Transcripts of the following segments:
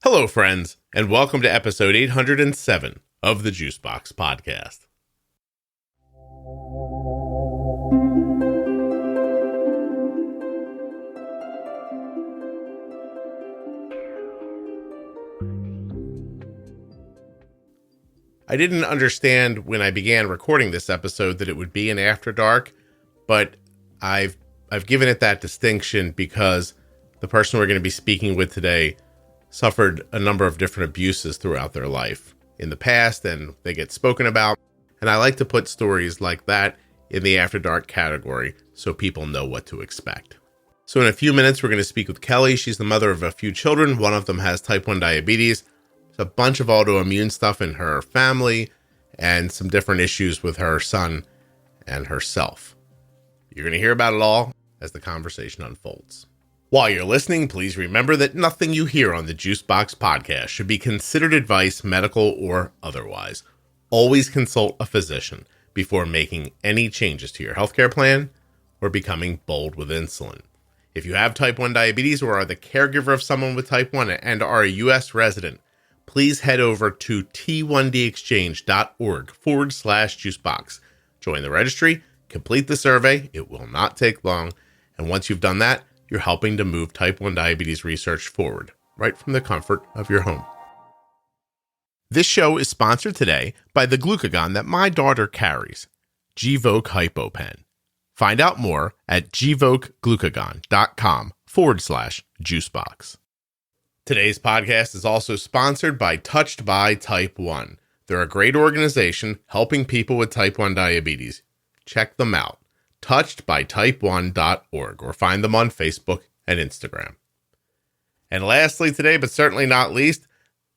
Hello, friends, and welcome to episode 807 of the Juicebox Podcast. I didn't understand when I began recording this episode that it would be an After Dark, but I've given it that distinction because the person we're going to be speaking with today suffered a number of different abuses throughout their life in the past, and they get spoken about. And I like to put stories like that in the After Dark category so people know what to expect. So in a few minutes, we're going to speak with Kelly. She's the mother of a few children. One of them has type 1 diabetes. There's a bunch of autoimmune stuff in her family and some different issues with her son and herself. You're going to hear about it all as the conversation unfolds. While you're listening, please remember that nothing you hear on the Juicebox Podcast should be considered advice, medical or otherwise. Always consult a physician before making any changes to your healthcare plan or becoming bold with insulin. If you have type 1 diabetes or are the caregiver of someone with type 1 and are a U.S. resident, please head over to t1dexchange.org/juicebox. Join the registry, complete the survey. It will not take long. And once you've done that, you're helping to move type 1 diabetes research forward, right from the comfort of your home. This show is sponsored today by the glucagon that my daughter carries, Gvoke HypoPen. Find out more at gvokeglucagon.com/juicebox. Today's podcast is also sponsored by Touched by Type 1. They're a great organization helping people with type 1 diabetes. Check them out. touchedbytype1.org, or find them on Facebook and Instagram. And lastly today, but certainly not least,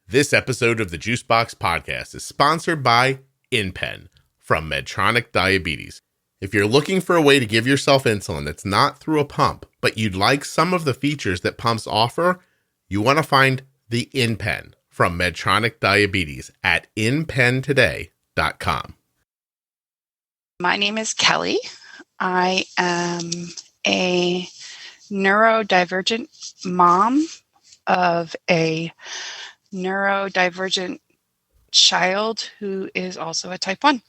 this episode of the Juicebox Podcast is sponsored by InPen from Medtronic Diabetes. If you're looking for a way to give yourself insulin that's not through a pump, but you'd like some of the features that pumps offer, you want to find the InPen from Medtronic Diabetes at inpentoday.com. My name is Kelly. I am a neurodivergent mom of a neurodivergent child who is also a type 1.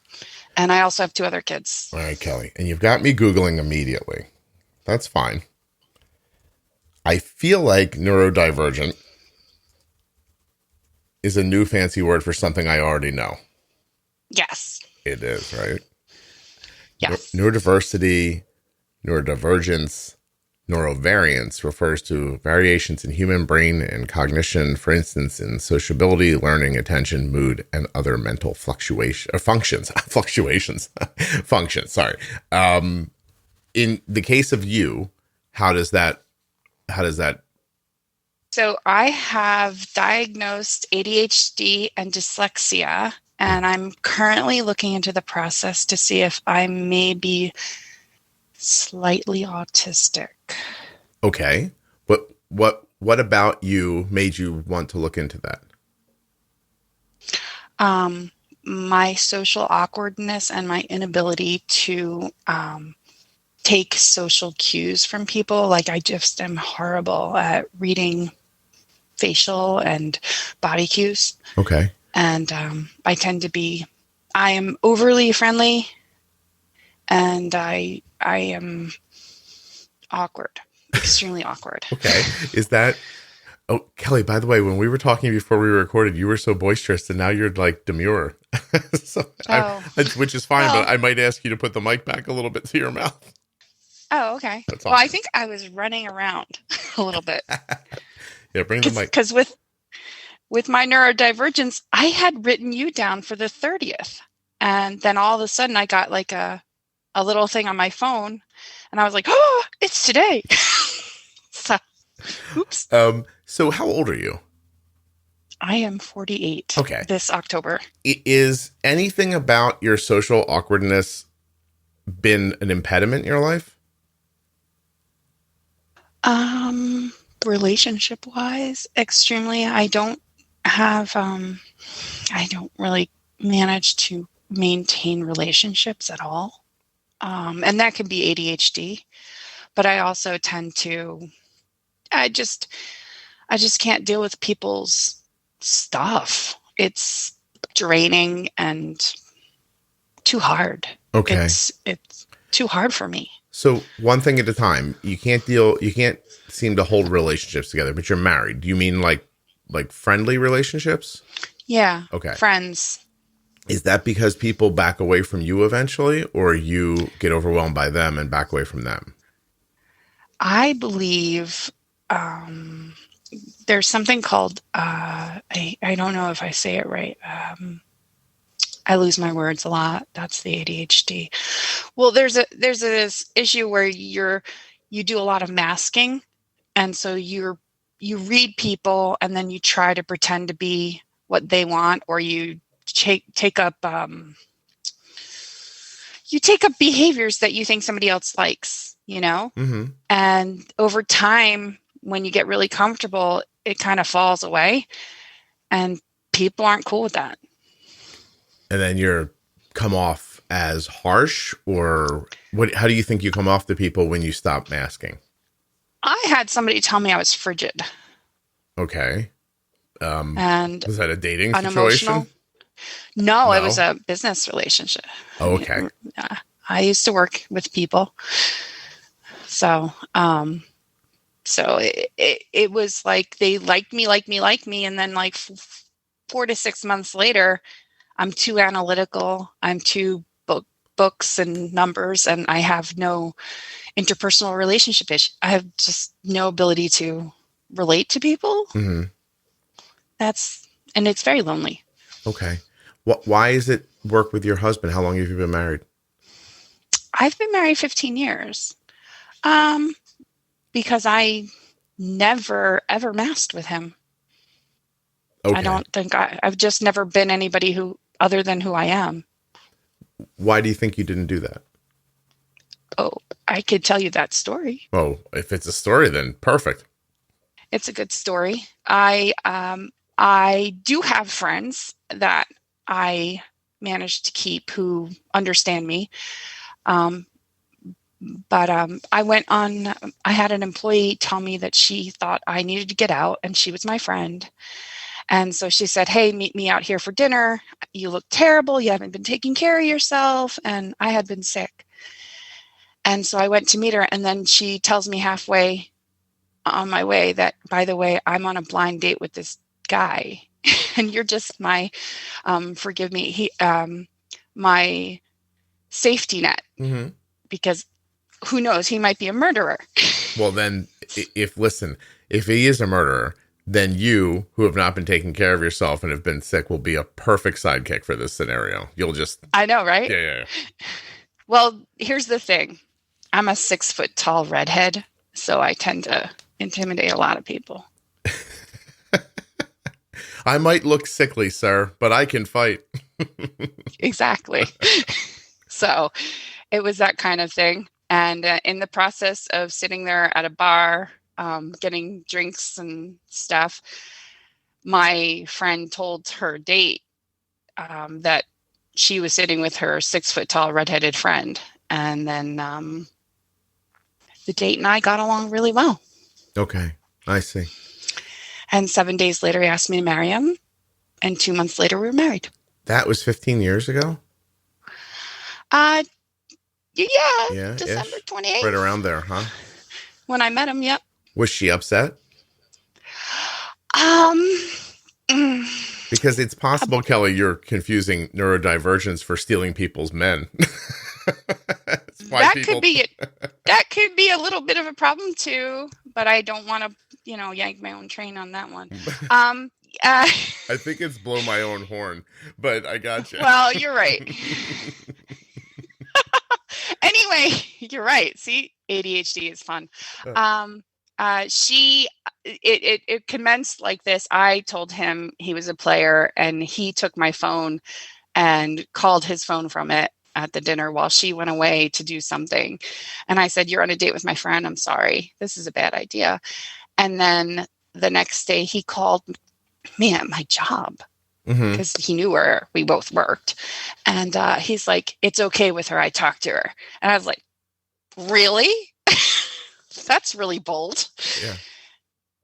And I also have 2 other kids. All right, Kelly. And you've got me Googling immediately. That's fine. I feel like neurodivergent is a new fancy word for something I already know. Yes. It is, right? Yes. Neurodiversity, neurodivergence, neurovariance refers to variations in human brain and cognition, for instance, in sociability, learning, attention, mood, and other mental functions. Sorry. In the case of you, how does that? So I have diagnosed ADHD and dyslexia, and I'm currently looking into the process to see if I may be slightly autistic. Okay. What about you made you want to look into that? My social awkwardness and my inability to take social cues from people. Like, I just am horrible at reading facial and body cues. Okay. And I am overly friendly, and I am awkward, extremely awkward. Okay. Oh, Kelly, by the way, when we were talking before we recorded, you were so boisterous, and now you're like demure. Which is fine, but I might ask you to put the mic back a little bit to your mouth. Oh, okay. That's well, awesome. I think I was running around a little bit. Yeah, bring the mic. Because with my neurodivergence, I had written you down for the 30th. And then all of a sudden I got like a little thing on my phone, and I was like, oh, it's today. So, oops. So how old are you? I am 48. Okay. This October. Is anything about your social awkwardness been an impediment in your life? Relationship wise, extremely. I don't really manage to maintain relationships at all. And that can be ADHD, but I also tend to, I just can't deal with people's stuff. It's draining and too hard. Okay. It's too hard for me. So one thing at a time. You can't seem to hold relationships together, but you're married. Do you mean like friendly relationships? Yeah. Okay. Friends. Is that because people back away from you eventually, or you get overwhelmed by them and back away from them? I believe there's something called, I don't know if I say it right. I lose my words a lot. That's the ADHD. Well, there's this issue where you do a lot of masking. And so you read people and then you try to pretend to be what they want, or you take up behaviors that you think somebody else likes, Mm-hmm. And over time, when you get really comfortable, it kind of falls away, and people aren't cool with that. And then you're come off as harsh, or what? How do you think you come off to people when you stop masking? I had somebody tell me I was frigid. Okay. And was that a dating unemotional? situation? No, it was a business relationship. Oh, okay. I used to work with people. So, it was like they liked me. And then like 4 to 6 months later, I'm too analytical. I'm too books and numbers, and I have no interpersonal relationship issue. I have just no ability to relate to people. Mm-hmm. And it's very lonely. Okay. Why is it work with your husband? How long have you been married? I've been married 15 years. Because I never, ever masked with him. Okay. I don't think I've just never been anybody other than who I am. Why do you think you didn't do that? Oh, I could tell you that story. Oh, if it's a story, then perfect. It's a good story. I do have friends that I managed to keep who understand me. But I had an employee tell me that she thought I needed to get out, and she was my friend. And so she said, "Hey, meet me out here for dinner. You look terrible. You haven't been taking care of yourself." And I had been sick. And so I went to meet her, and then she tells me halfway on my way that, by the way, I'm on a blind date with this guy, and you're just my, forgive me, my safety net. Mm-hmm. Because who knows, he might be a murderer. Well, then, if he is a murderer, then you, who have not been taking care of yourself and have been sick, will be a perfect sidekick for this scenario. You'll just... I know, right? Yeah. Well, here's the thing. I'm a 6 foot tall redhead, so I tend to intimidate a lot of people. I might look sickly, sir, but I can fight. Exactly. So it was that kind of thing. And in the process of sitting there at a bar, getting drinks and stuff, my friend told her date that she was sitting with her 6 foot tall redheaded friend. And then the date and I got along really well. Okay. I see. And 7 days later, he asked me to marry him. And 2 months later, we were married. That was 15 years ago? Yeah, December 28th. Right around there, huh? When I met him, yep. Was she upset? Because it's possible, Kelly, you're confusing neurodivergence for stealing people's men. That could be a little bit of a problem too, but I don't want to, yank my own train on that one. I think it's blow my own horn, but I got you. Well, you're right. Anyway, you're right. See, ADHD is fun. It commenced like this. I told him he was a player, and he took my phone and called his phone from it at the dinner while she went away to do something. And I said, "You're on a date with my friend. I'm sorry. This is a bad idea." And then the next day he called me at my job because he knew where we both worked. And he's like, "It's okay with her. I talked to her." And I was like, "Really?" That's really bold. Yeah.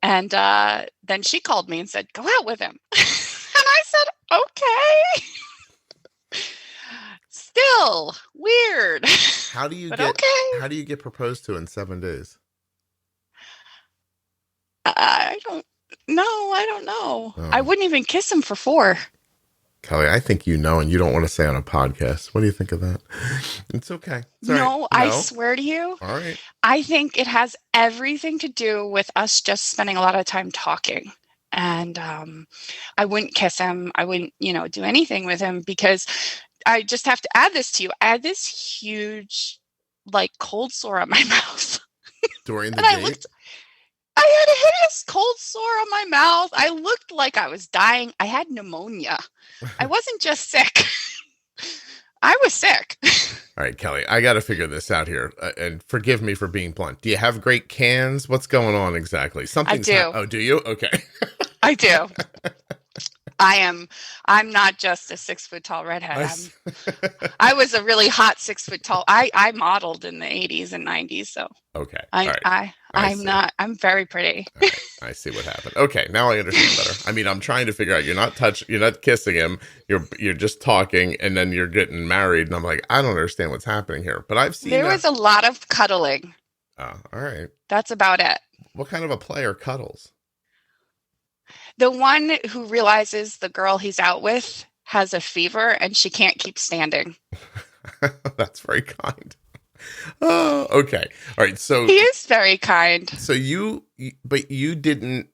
And then she called me and said, go out with him. And I said, okay. Still weird. How do you but get okay. How do you get proposed to in 7 days? I don't know. Oh. I wouldn't even kiss him for 4. Kelly, I think you know, and you don't want to say on a podcast. What do you think of that? It's okay. It's no, right. I swear to you. All right. I think it has everything to do with us just spending a lot of time talking. And I wouldn't kiss him. I wouldn't, do anything with him because I just have to add this to you. I had this huge, cold sore on my mouth. During the date? I had a hideous cold sore on my mouth. I looked like I was dying. I had pneumonia. I wasn't just sick. I was sick. All right, Kelly, I got to figure this out here. And forgive me for being blunt. Do you have great cans? What's going on exactly? I do. Oh, do you? Okay. I do. I'm not just a 6 foot tall redhead. I was a really hot 6 foot tall. I modeled in the 80s and 90s. So okay. I'm very pretty. Right. I see what happened. Okay. Now I understand better. I mean, I'm trying to figure out, you're not kissing him. You're just talking and then you're getting married. And I'm like, I don't understand what's happening here, but I've seen there was a lot of cuddling. Oh, all right. That's about it. What kind of a player cuddles? The one who realizes the girl he's out with has a fever and she can't keep standing. That's very kind. Oh, okay. All right. So he is very kind. So but you didn't,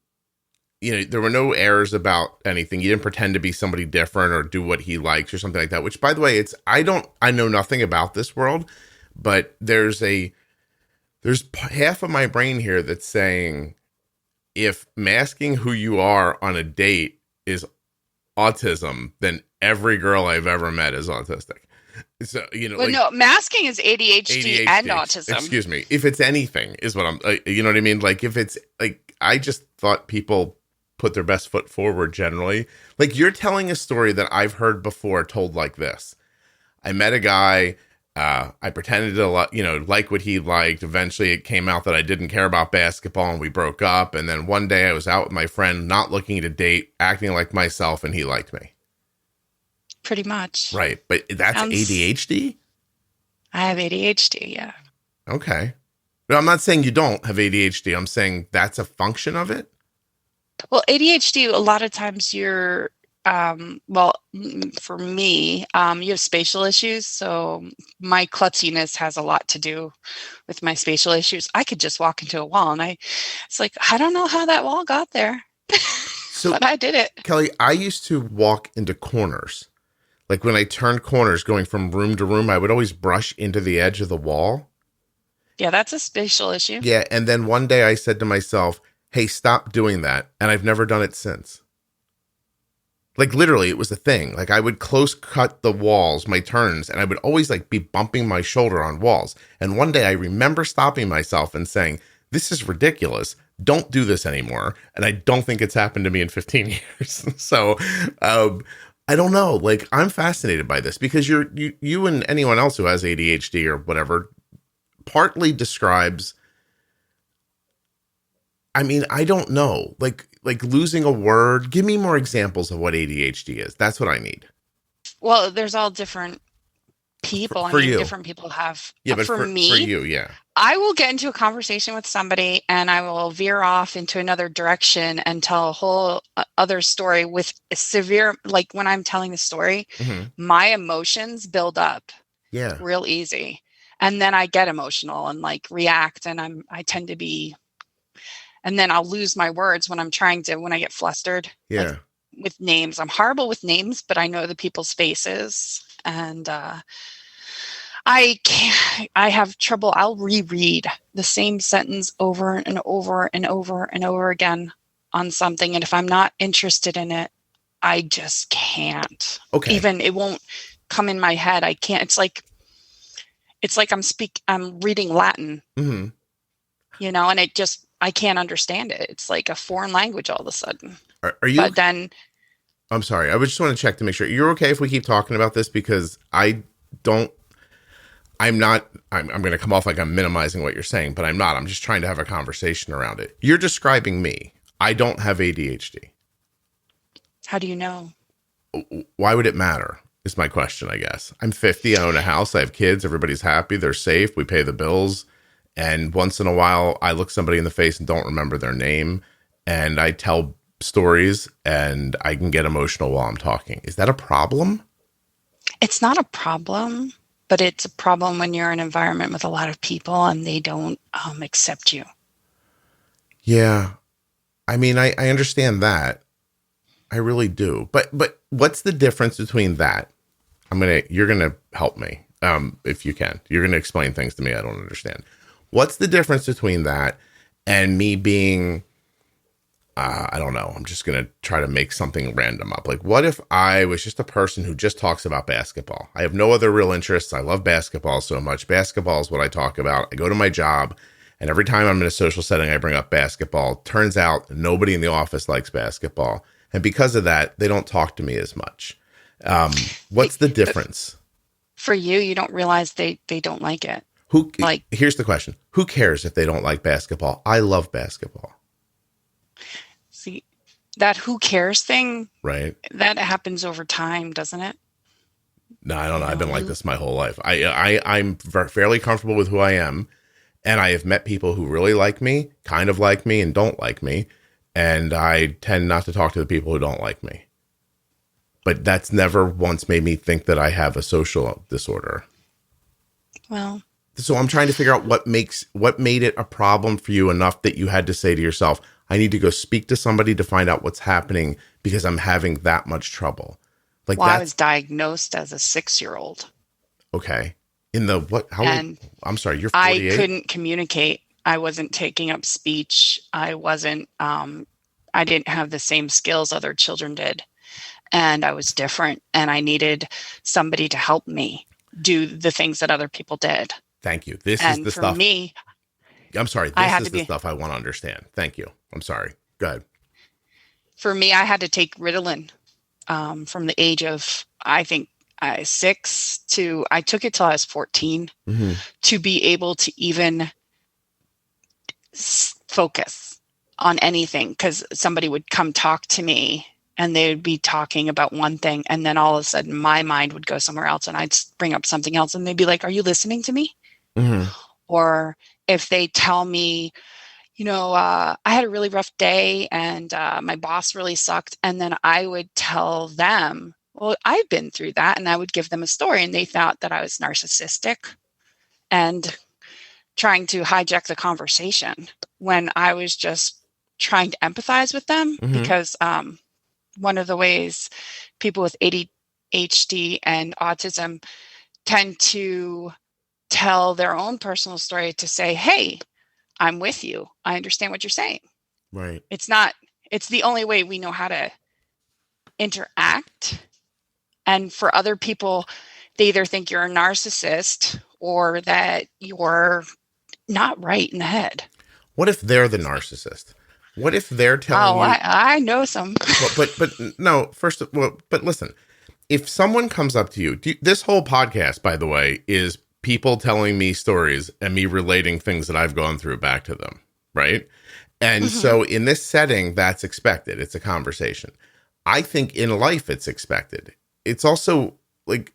there were no errors about anything. You didn't pretend to be somebody different or do what he likes or something like that, which, by the way, I know nothing about this world, but there's half of my brain here that's saying, if masking who you are on a date is autism, then every girl I've ever met is autistic. So, no, masking is ADHD and autism. Excuse me. If it's anything is what I'm, you know what I mean? Like if it's I just thought people put their best foot forward generally. Like you're telling a story that I've heard before told like this. I met a guy, I pretended to like what he liked. Eventually it came out that I didn't care about basketball and we broke up. And then one day I was out with my friend, not looking to date, acting like myself, and he liked me. Pretty much. Right. But that's ADHD? I have ADHD, yeah. Okay. But I'm not saying you don't have ADHD. I'm saying that's a function of it. Well, ADHD, a lot of times you're, for me, you have spatial issues. So my klutziness has a lot to do with my spatial issues. I could just walk into a wall and it's like, I don't know how that wall got there, but I did it. Kelly, I used to walk into corners. Like when I turned corners going from room to room, I would always brush into the edge of the wall. Yeah, that's a spatial issue. Yeah. And then one day I said to myself, hey, stop doing that. And I've never done it since. Like literally it was a thing. Like I would close cut the walls, my turns, and I would always be bumping my shoulder on walls. And one day I remember stopping myself and saying, this is ridiculous. Don't do this anymore. And I don't think it's happened to me in 15 years. So, I don't know. I'm fascinated by this because you and anyone else who has ADHD or whatever partly describes, I mean, I don't know, like losing a word. Give me more examples of what ADHD is. That's what I need. Well, there's all different people. For you. Different people have. Yeah, but for me, for you, yeah. I will get into a conversation with somebody and I will veer off into another direction and tell a whole other story with a severe, when I'm telling the story, my emotions build up real easy. And then I get emotional and react and I tend to be, and then I'll lose my words when I get flustered. Yeah. With names. I'm horrible with names, but I know the people's faces and, I have trouble. I'll reread the same sentence over and over and over and over again on something. And if I'm not interested in it, I just can't. Okay. Even it won't come in my head. I can't. It's like I'm reading Latin, and I can't understand it. It's like a foreign language all of a sudden. Are you? But then, I'm sorry. I just want to check to make sure you're okay if we keep talking about this because I'm not, I'm going to come off like I'm minimizing what you're saying, but I'm not. I'm just trying to have a conversation around it. You're describing me. I don't have ADHD. How do you know? Why would it matter? Is my question, I guess. I'm 50. I own a house. I have kids. Everybody's happy. They're safe. We pay the bills. And once in a while, I look somebody in the face and don't remember their name. And I tell stories and I can get emotional while I'm talking. Is that a problem? It's not a problem, but it's a problem when you're in an environment with a lot of people and they don't accept you. Yeah. I mean, I understand that. I really do. But what's the difference between that? You're going to help me. If you can, you're going to explain things to me I don't understand. What's the difference between that and me being, I don't know, I'm just going to try to make something random up. Like, what if I was just a person who just talks about basketball? I have no other real interests. I love basketball so much. Basketball is what I talk about. I go to my job, and every time I'm in a social setting, I bring up basketball. Turns out nobody in the office likes basketball. And because of that, they don't talk to me as much. What's the difference? For you, you don't realize they don't like it. Here's the question. Who cares if they don't like basketball? I love basketball. See, that who cares thing, right? That happens over time, doesn't it? No, I don't know. I've been like this my whole life. I'm fairly comfortable with who I am. And I have met people who really like me, kind of like me, and don't like me. And I tend not to talk to the people who don't like me. But that's never once made me think that I have a social disorder. Well, so I'm trying to figure out what made it a problem for you enough that you had to say to yourself, I need to go speak to somebody to find out what's happening because I'm having that much trouble. Like, I was diagnosed as a 6-year-old. Okay. In the what? How? And I'm sorry. You're 48. I couldn't communicate. I wasn't taking up speech. I wasn't. I didn't have the same skills other children did. And I was different, and I needed somebody to help me do the things that other people did. Thank you. This is the stuff. For me, I'm sorry. This is the stuff I want to understand. Thank you. I'm sorry. Go ahead. For me, I had to take Ritalin from the age of, I think, 6 to, I took it till I was 14 to be able to even focus on anything, because somebody would come talk to me and they would be talking about one thing, and then all of a sudden my mind would go somewhere else and I'd bring up something else, and they'd be like, are you listening to me? Or if they tell me, I had a really rough day and my boss really sucked, and then I would tell them, well, I've been through that, and I would give them a story, and they thought that I was narcissistic and trying to hijack the conversation when I was just trying to empathize with them, because one of the ways people with ADHD and autism tend to tell their own personal story to say, hey, I'm with you. I understand what you're saying. Right. It's the only way we know how to interact. And for other people, they either think you're a narcissist or that you're not right in the head. What if they're the narcissist? What if they're telling you? I know some. but no, but listen, if someone comes up to you, this whole podcast, by the way, is people telling me stories and me relating things that I've gone through back to them. Right. And so in this setting, that's expected. It's a conversation. I think in life, it's expected. It's also like,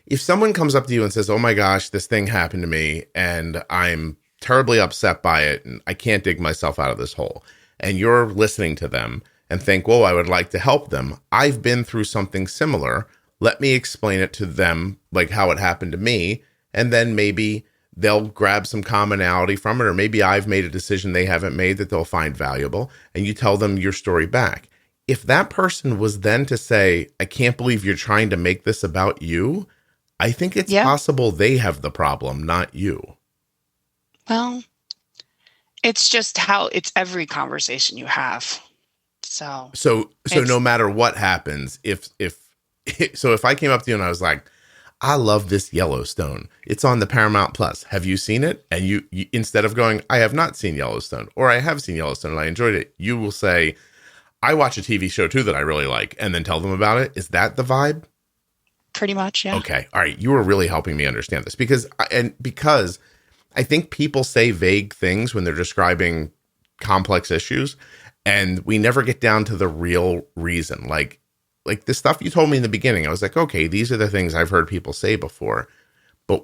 if someone comes up to you and says, oh my gosh, this thing happened to me and I'm terribly upset by it and I can't dig myself out of this hole, and you're listening to them and think, whoa, I would like to help them. I've been through something similar. Let me explain it to them, like how it happened to me. And then maybe they'll grab some commonality from it, or maybe I've made a decision they haven't made that they'll find valuable, and you tell them your story back. If that person was then to say, I can't believe you're trying to make this about you, I think it's possible they have the problem, not you. Well, it's just it's every conversation you have. So no matter what happens, if I came up to you and I was like, I love this Yellowstone, it's on the Paramount Plus, have you seen it? And you instead of going, I have not seen Yellowstone, or I have seen Yellowstone and I enjoyed it, you will say, I watch a TV show too that I really like, and then tell them about it. Is that the vibe? Pretty much, yeah. Okay. All right. You were really helping me understand this because I think people say vague things when they're describing complex issues, and we never get down to the real reason. Like the stuff you told me in the beginning, I was like, okay, these are the things I've heard people say before, but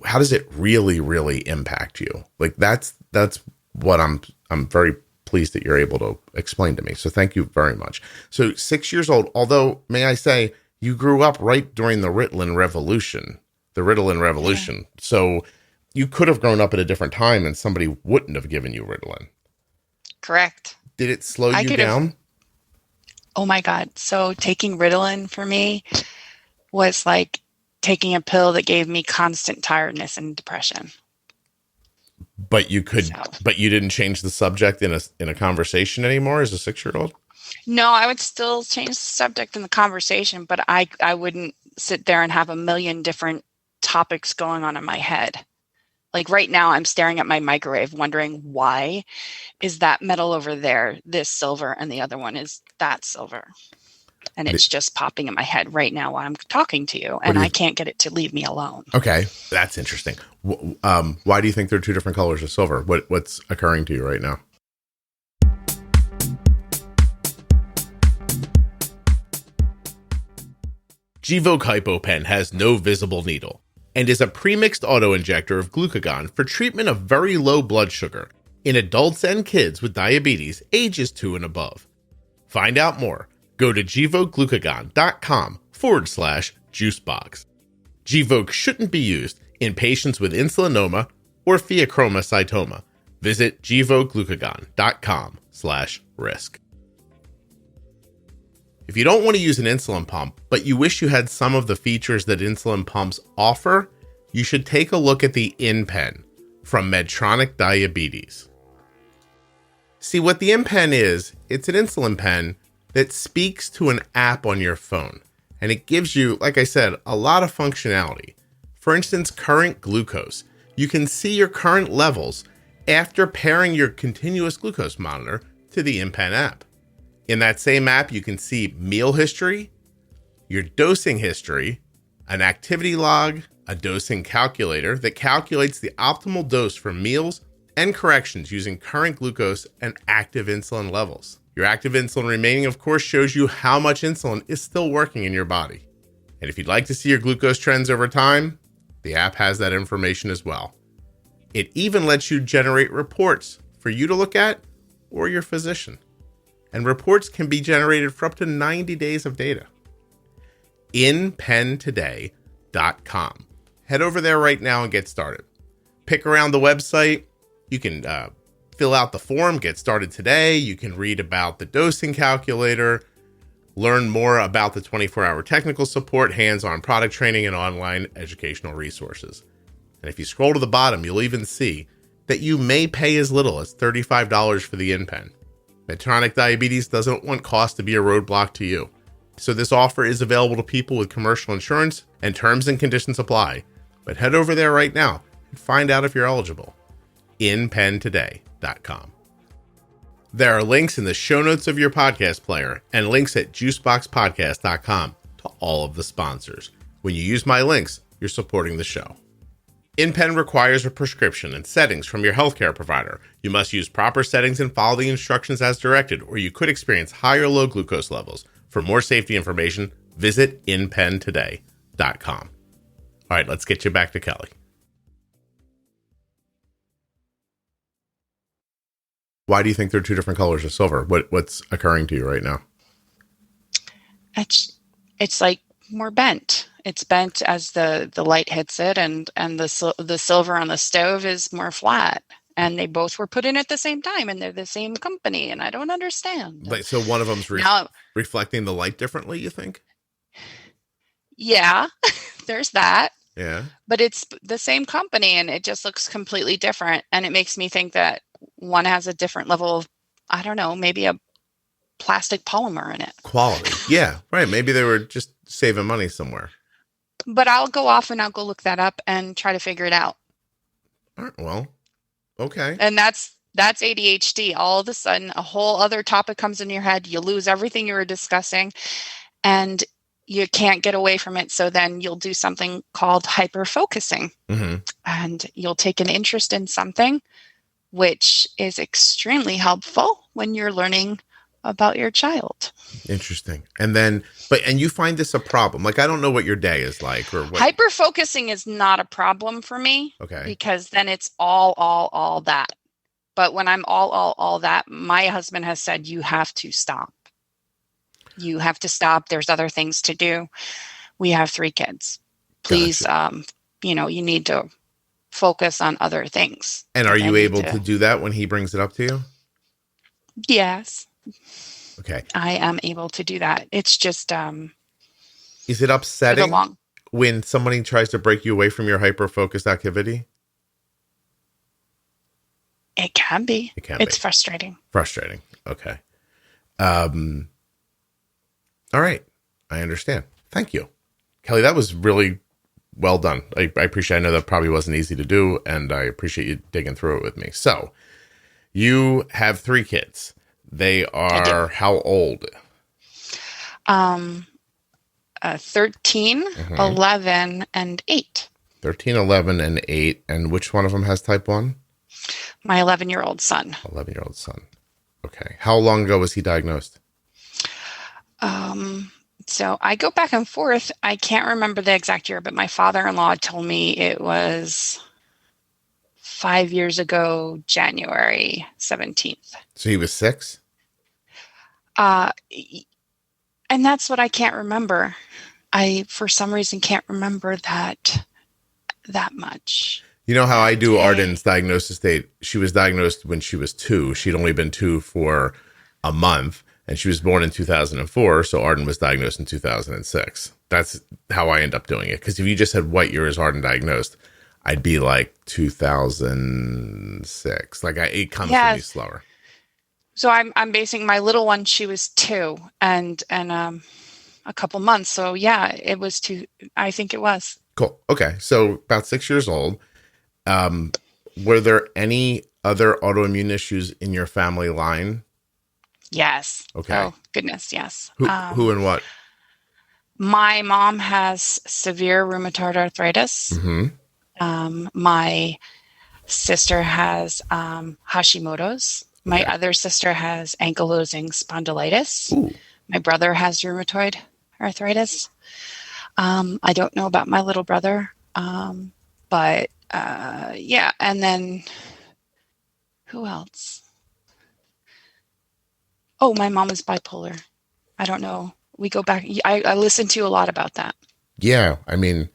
how does it really, really impact you? Like that's what I'm very pleased that you're able to explain to me. So thank you very much. So 6 years old, although may I say you grew up right during the Ritalin revolution. Yeah. So you could have grown up at a different time and somebody wouldn't have given you Ritalin. Correct. Did it slow you down? Oh my God. So taking Ritalin for me was like taking a pill that gave me constant tiredness and depression. But you didn't change the subject in a conversation anymore as a 6-year-old? No, I would still change the subject in the conversation, but I wouldn't sit there and have a million different topics going on in my head. Like right now, I'm staring at my microwave wondering why is that metal over there this silver and the other one is that silver. And it's just popping in my head right now while I'm talking to you, and I can't get it to leave me alone. Okay, that's interesting. Why do you think there are two different colors of silver? What's occurring to you right now? Gvoke HypoPen has no visible needle and is a premixed autoinjector of glucagon for treatment of very low blood sugar in adults and kids with diabetes ages 2 and above. Find out more. Go to gvokeglucagon.com/juicebox. Gvoke shouldn't be used in patients with insulinoma or pheochromocytoma. Visit gvokeglucagon.com/risk. If you don't want to use an insulin pump, but you wish you had some of the features that insulin pumps offer, you should take a look at the InPen from Medtronic Diabetes. See, what the InPen is, it's an insulin pen that speaks to an app on your phone. And it gives you, like I said, a lot of functionality. For instance, current glucose. You can see your current levels after pairing your continuous glucose monitor to the InPen app. In that same app, you can see meal history, your dosing history, an activity log, a dosing calculator that calculates the optimal dose for meals and corrections using current glucose and active insulin levels. Your active insulin remaining, of course, shows you how much insulin is still working in your body. And if you'd like to see your glucose trends over time, the app has that information as well. It even lets you generate reports for you to look at or your physician. And reports can be generated for up to 90 days of data. InPentoday.com. Head over there right now and get started. Pick around the website. You can fill out the form, get started today. You can read about the dosing calculator, learn more about the 24-hour technical support, hands-on product training, and online educational resources. And if you scroll to the bottom, you'll even see that you may pay as little as $35 for the InPen. Medtronic Diabetes doesn't want cost to be a roadblock to you. So this offer is available to people with commercial insurance, and terms and conditions apply. But head over there right now and find out if you're eligible. InPentoday.com. There are links in the show notes of your podcast player and links at juiceboxpodcast.com to all of the sponsors. When you use my links, you're supporting the show. InPen requires a prescription and settings from your healthcare provider. You must use proper settings and follow the instructions as directed, or you could experience high or low glucose levels. For more safety information, visit InPentoday.com. All right, let's get you back to Kelly. Why do you think there are two different colors of silver? What's occurring to you right now? It's like more bent. It's bent as the light hits it, and the silver on the stove is more flat. And they both were put in at the same time, and they're the same company, and I don't understand. So one of them's reflecting the light differently, you think? Yeah, there's that. Yeah. But it's the same company, and it just looks completely different. And it makes me think that one has a different level of, I don't know, maybe a plastic polymer in it. Quality. Yeah, right. Maybe they were just saving money somewhere. But I'll go off and I'll go look that up and try to figure it out. All right, well, okay. And that's ADHD. All of a sudden, a whole other topic comes in your head. You lose everything you were discussing. And you can't get away from it. So then you'll do something called hyper-focusing. And you'll take an interest in something, which is extremely helpful when you're learning about your child. Interesting. And then, and you find this a problem? Like, I don't know what your day is like, or what. Hyper-focusing is not a problem for me. Okay. Because then it's all that. But when I'm all that, my husband has said, you have to stop. You have to stop. There's other things to do. We have 3 kids. Please, Gotcha. You need to focus on other things. And are you able to do that when he brings it up to you? Yes. Okay. I am able to do that. It's just is it upsetting when somebody tries to break you away from your hyper-focused activity? It can be. It's frustrating. Frustrating. Okay. All right. I understand. Thank you, Kelly. That was really well done. I appreciate. I know that probably wasn't easy to do, and I appreciate you digging through it with me. So, you have 3 kids. They are how old? 13, 11, and 8. 13, 11, and 8. And which one of them has type 1? My 11-year-old son. 11-year-old son. Okay. How long ago was he diagnosed? So I go back and forth. I can't remember the exact year, but my father-in-law told me it was 5 years ago, January 17th. So he was 6? And that's what I can't remember. I, for some reason, can't remember that much. You know how I do Arden's diagnosis date? She was diagnosed when she was 2. She'd only been 2 for a month, and she was born in 2004, so Arden was diagnosed in 2006. That's how I end up doing it. Because if you just said, what year is Arden diagnosed, I'd be like 2006. Like, it comes to me slower. So I'm basing my little one, she was 2 and a couple months. So yeah, it was 2. I think it was. Cool. Okay. So about 6 years old. Were there any other autoimmune issues in your family line? Yes. Okay. Oh, goodness. Yes. Who and what? My mom has severe rheumatoid arthritis. My sister has Hashimoto's. My other sister has ankylosing spondylitis. Ooh. My brother has rheumatoid arthritis. I don't know about my little brother, but yeah. And then who else? Oh, my mom is bipolar. I don't know. We go back. I listen to a lot about that. Yeah. I mean,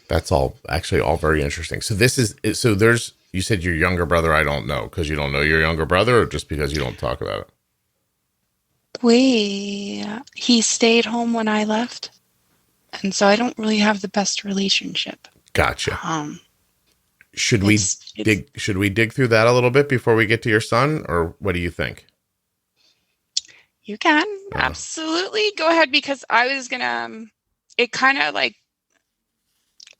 that's all very interesting. So you said your younger brother, I don't know, because you don't know your younger brother, or just because you don't talk about it? He stayed home when I left. And so I don't really have the best relationship. Gotcha. Should we dig through that a little bit before we get to your son, or what do you think? You can absolutely go ahead, because I was gonna. It kind of like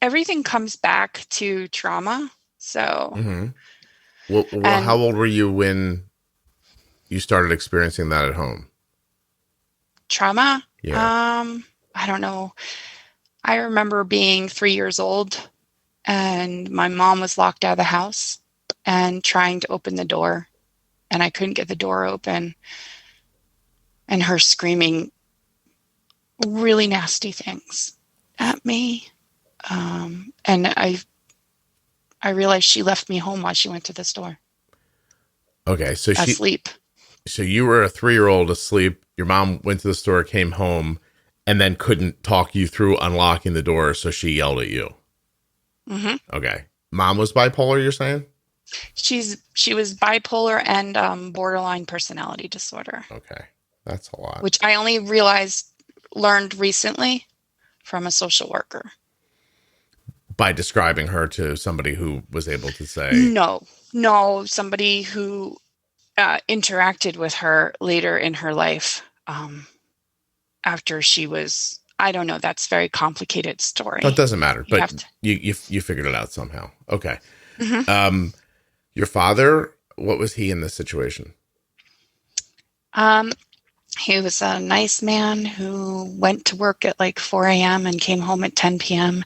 everything comes back to trauma. So, well, how old were you when you started experiencing that at home? Trauma? Yeah. I don't know. I remember being 3 years old, and my mom was locked out of the house and trying to open the door, and I couldn't get the door open, and her screaming really nasty things at me. And I realized she left me home while she went to the store. Okay, so asleep. So you were a 3-year-old asleep. Your mom went to the store, came home, and then couldn't talk you through unlocking the door, so she yelled at you. Okay. Mom was bipolar, you're saying? She was bipolar and borderline personality disorder. Okay. That's a lot. Which I only learned recently from a social worker. By describing her to somebody who was able to say... No, somebody who interacted with her later in her life after she was... I don't know. That's a very complicated story. That doesn't matter, but you figured it out somehow. Okay. Your father, what was he in this situation? He was a nice man who went to work at like 4 a.m. and came home at 10 p.m.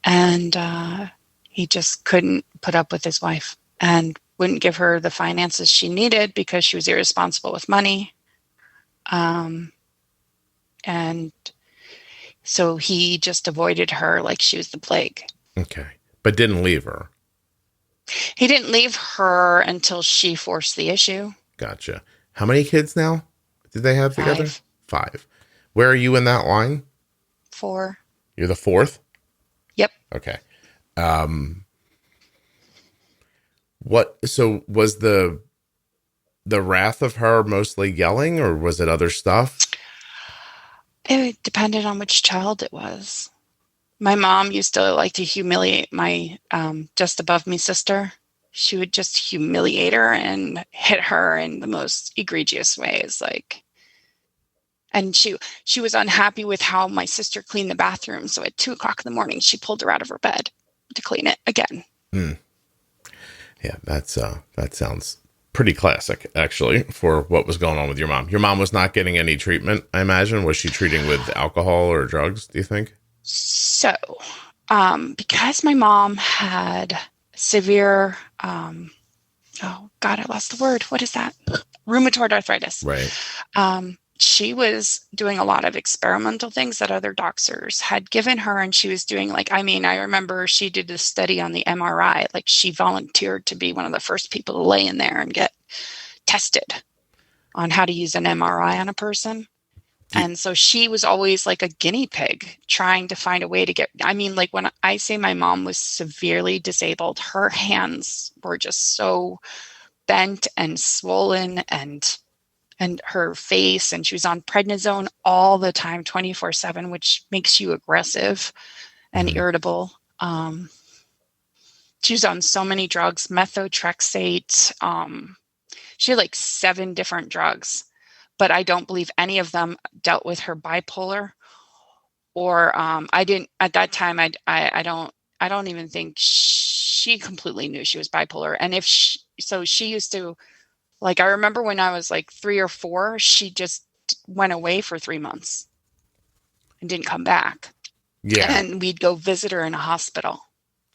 And he just couldn't put up with his wife and wouldn't give her the finances she needed because she was irresponsible with money. And so he just avoided her like she was the plague. Okay. But didn't leave her. He didn't leave her until she forced the issue. Gotcha. How many kids now did they have together? 5. 5. Where are you in that line? 4. You're the 4th? Yep. Okay. So was the wrath of her mostly yelling, or was it other stuff? It depended on which child it was. My mom used to like to humiliate my just above me sister. She would just humiliate her and hit her in the most egregious ways. And she was unhappy with how my sister cleaned the bathroom. So at 2:00 in the morning, she pulled her out of her bed to clean it again. Yeah, that sounds pretty classic, actually, for what was going on with your mom. Your mom was not getting any treatment, I imagine. Was she treating with alcohol or drugs, do you think? So, because my mom had severe, oh God, I lost the word. What is that? Rheumatoid arthritis. Right. She was doing a lot of experimental things that other doctors had given her. And she was doing I remember she did a study on the MRI. Like she volunteered to be one of the first people to lay in there and get tested on how to use an MRI on a person. And so she was always like a guinea pig trying to find a way to when I say my mom was severely disabled, her hands were just so bent and swollen and her face, and she was on prednisone all the time, 24/7, which makes you aggressive and irritable. She was on so many drugs, methotrexate. She had like 7 different drugs, but I don't believe any of them dealt with her bipolar. Or I didn't at that time. I don't even think she completely knew she was bipolar. And she used to. Like, I remember when I was like 3 or 4, she just went away for 3 months and didn't come back. Yeah. And we'd go visit her in a hospital.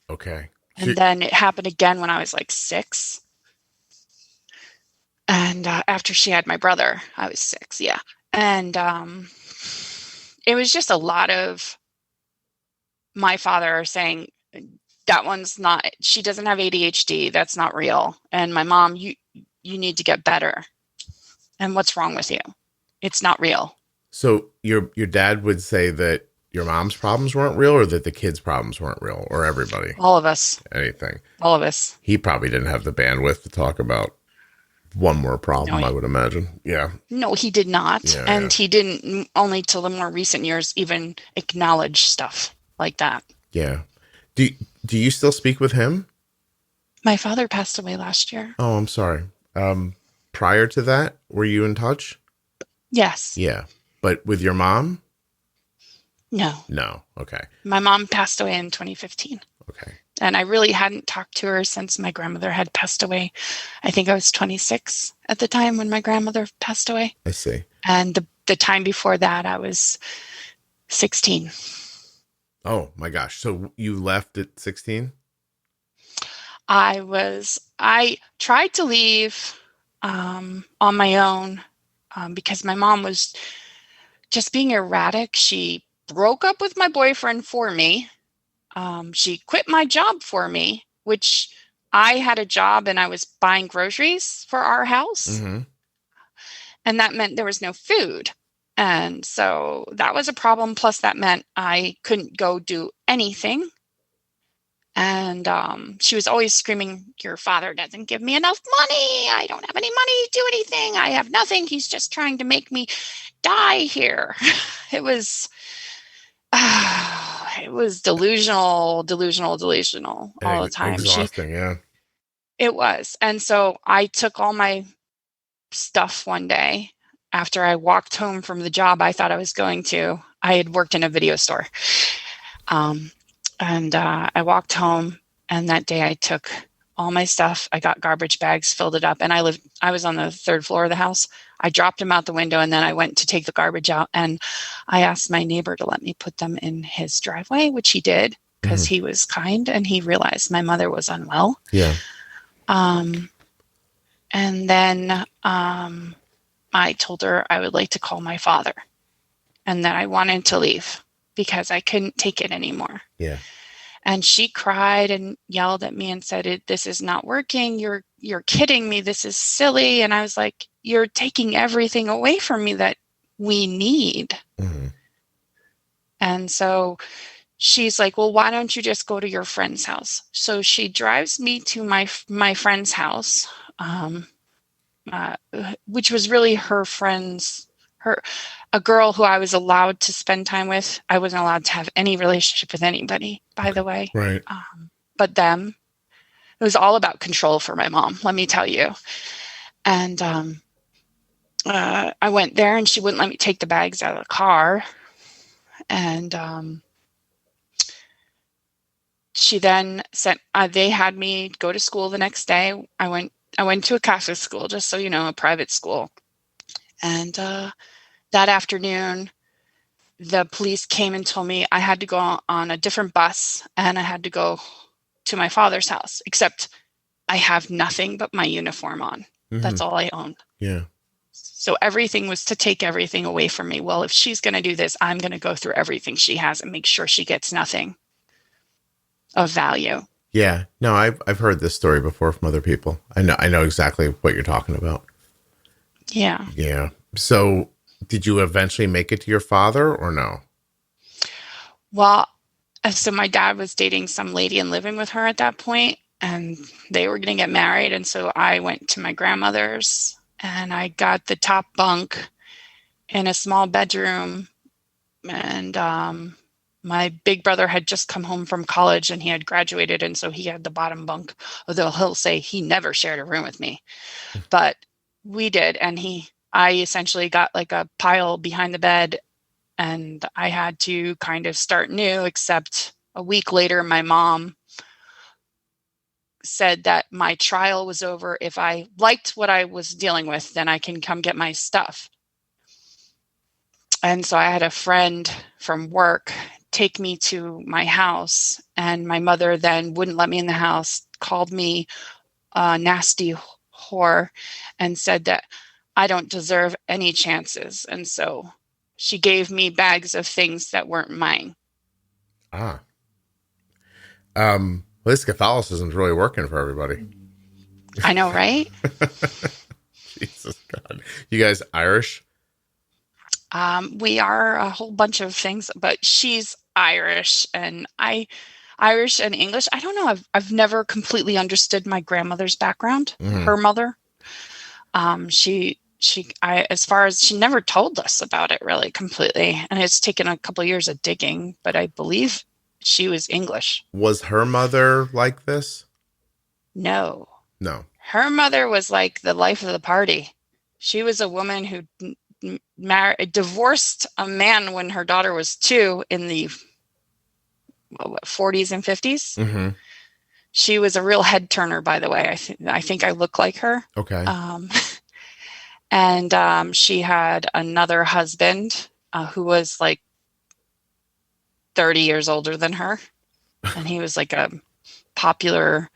Okay. And then it happened again when I was like 6. And after she had my brother, I was 6. Yeah. And it was just a lot of my father saying, that one's not, she doesn't have ADHD. That's not real. And my mom, you need to get better. And what's wrong with you? It's not real. So your dad would say that your mom's problems weren't real, or that the kids' problems weren't real, or everybody? All of us. Anything. All of us. He probably didn't have the bandwidth to talk about one more problem, I would imagine. Yeah. No, he did not. Yeah, and he didn't, only till the more recent years, even acknowledge stuff like that. Yeah. Do you still speak with him? My father passed away last year. Oh, I'm sorry. Prior to that, were you in touch? Yes. Yeah. But with your mom? No. No. Okay. My mom passed away in 2015. Okay. And I really hadn't talked to her since my grandmother had passed away. I think I was 26 at the time when my grandmother passed away. I see. And the time before that, I was 16. Oh my gosh. So you left at 16? I tried to leave on my own because my mom was just being erratic. She broke up with my boyfriend for me. She quit my job for me, which I had a job and I was buying groceries for our house. Mm-hmm. And that meant there was no food. And so that was a problem. Plus that meant I couldn't go do anything. And she was always screaming, your father doesn't give me enough money. I don't have any money to do anything. I have nothing. He's just trying to make me die here. It was delusional all the time. Exhausting, yeah. It was. And so I took all my stuff one day after I walked home from the job I thought I was going to. I had worked in a video store. And I walked home, and that day I took all my stuff. I got garbage bags, filled it up, and I was on the third floor of the house. I dropped them out the window, and then I went to take the garbage out, and I asked my neighbor to let me put them in his driveway, which he did because he was kind, and he realized my mother was unwell. Yeah. And then I told her I would like to call my father and that I wanted to leave because I couldn't take it anymore. Yeah. And she cried and yelled at me and said, "This is not working. You're kidding me. This is silly." And I was like, "You're taking everything away from me that we need." Mm-hmm. And so she's like, "Well, why don't you just go to your friend's house?" So she drives me to my friend's house, which was really her friend's, a girl who I was allowed to spend time with. I wasn't allowed to have any relationship with anybody, by the way. Right. But them. It was all about control for my mom, let me tell you. And I went there and she wouldn't let me take the bags out of the car. And she then sent, they had me go to school the next day. I went to a Catholic school, just so you know, a private school. And that afternoon, the police came and told me I had to go on a different bus and I had to go to my father's house, except I have nothing but my uniform on. Mm-hmm. That's all I own. Yeah. So everything was to take everything away from me. Well, if she's going to do this, I'm going to go through everything she has and make sure she gets nothing of value. Yeah. No, I've heard this story before from other people. I know exactly what you're talking about. Yeah. Yeah. So did you eventually make it to your father or no? Well, so my dad was dating some lady and living with her at that point, and they were going to get married. And so I went to my grandmother's and I got the top bunk in a small bedroom. And my big brother had just come home from college and he had graduated. And so he had the bottom bunk, although he'll say he never shared a room with me, but we did. And I essentially got like a pile behind the bed and I had to kind of start new, except a week later, my mom said that my trial was over. If I liked what I was dealing with, then I can come get my stuff. And so I had a friend from work take me to my house, and my mother then wouldn't let me in the house, called me a nasty whore, and said that I don't deserve any chances. And so she gave me bags of things that weren't mine. Ah. Well, this Catholicism is really working for everybody. I know, right? Jesus God. You guys Irish? We are a whole bunch of things, but she's Irish and Irish and English. I don't know. I've never completely understood my grandmother's background, her mother. As far as she never told us about it really completely. And it's taken a couple of years of digging, but I believe she was English. Was her mother like this? No. Her mother was like the life of the party. She was a woman who divorced a man when her daughter was 2 in the 40s and 50s. Mm-hmm. She was a real head turner, by the way. I think I look like her. Okay. And she had another husband who was like 30 years older than her. And he was like a popular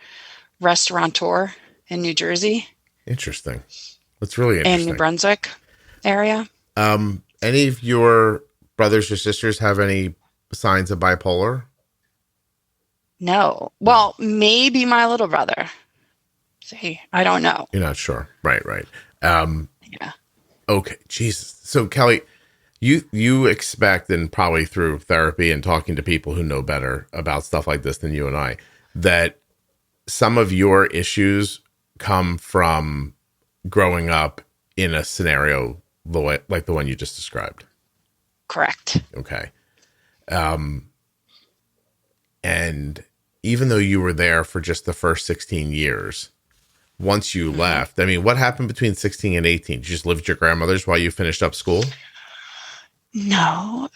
restaurateur in New Jersey. Interesting. That's really interesting. In New Brunswick area. Any of your brothers or sisters have any signs of bipolar? No. Well, maybe my little brother. See, I don't know. You're not sure. Right. Yeah. Okay. Jesus. So Kelly, you expect, and probably through therapy and talking to people who know better about stuff like this than you and I, that some of your issues come from growing up in a scenario like the one you just described. Correct. Okay. And even though you were there for just the first 16 years, once you left, I mean, what happened between 16 and 18? Did you just live at your grandmother's while you finished up school? No.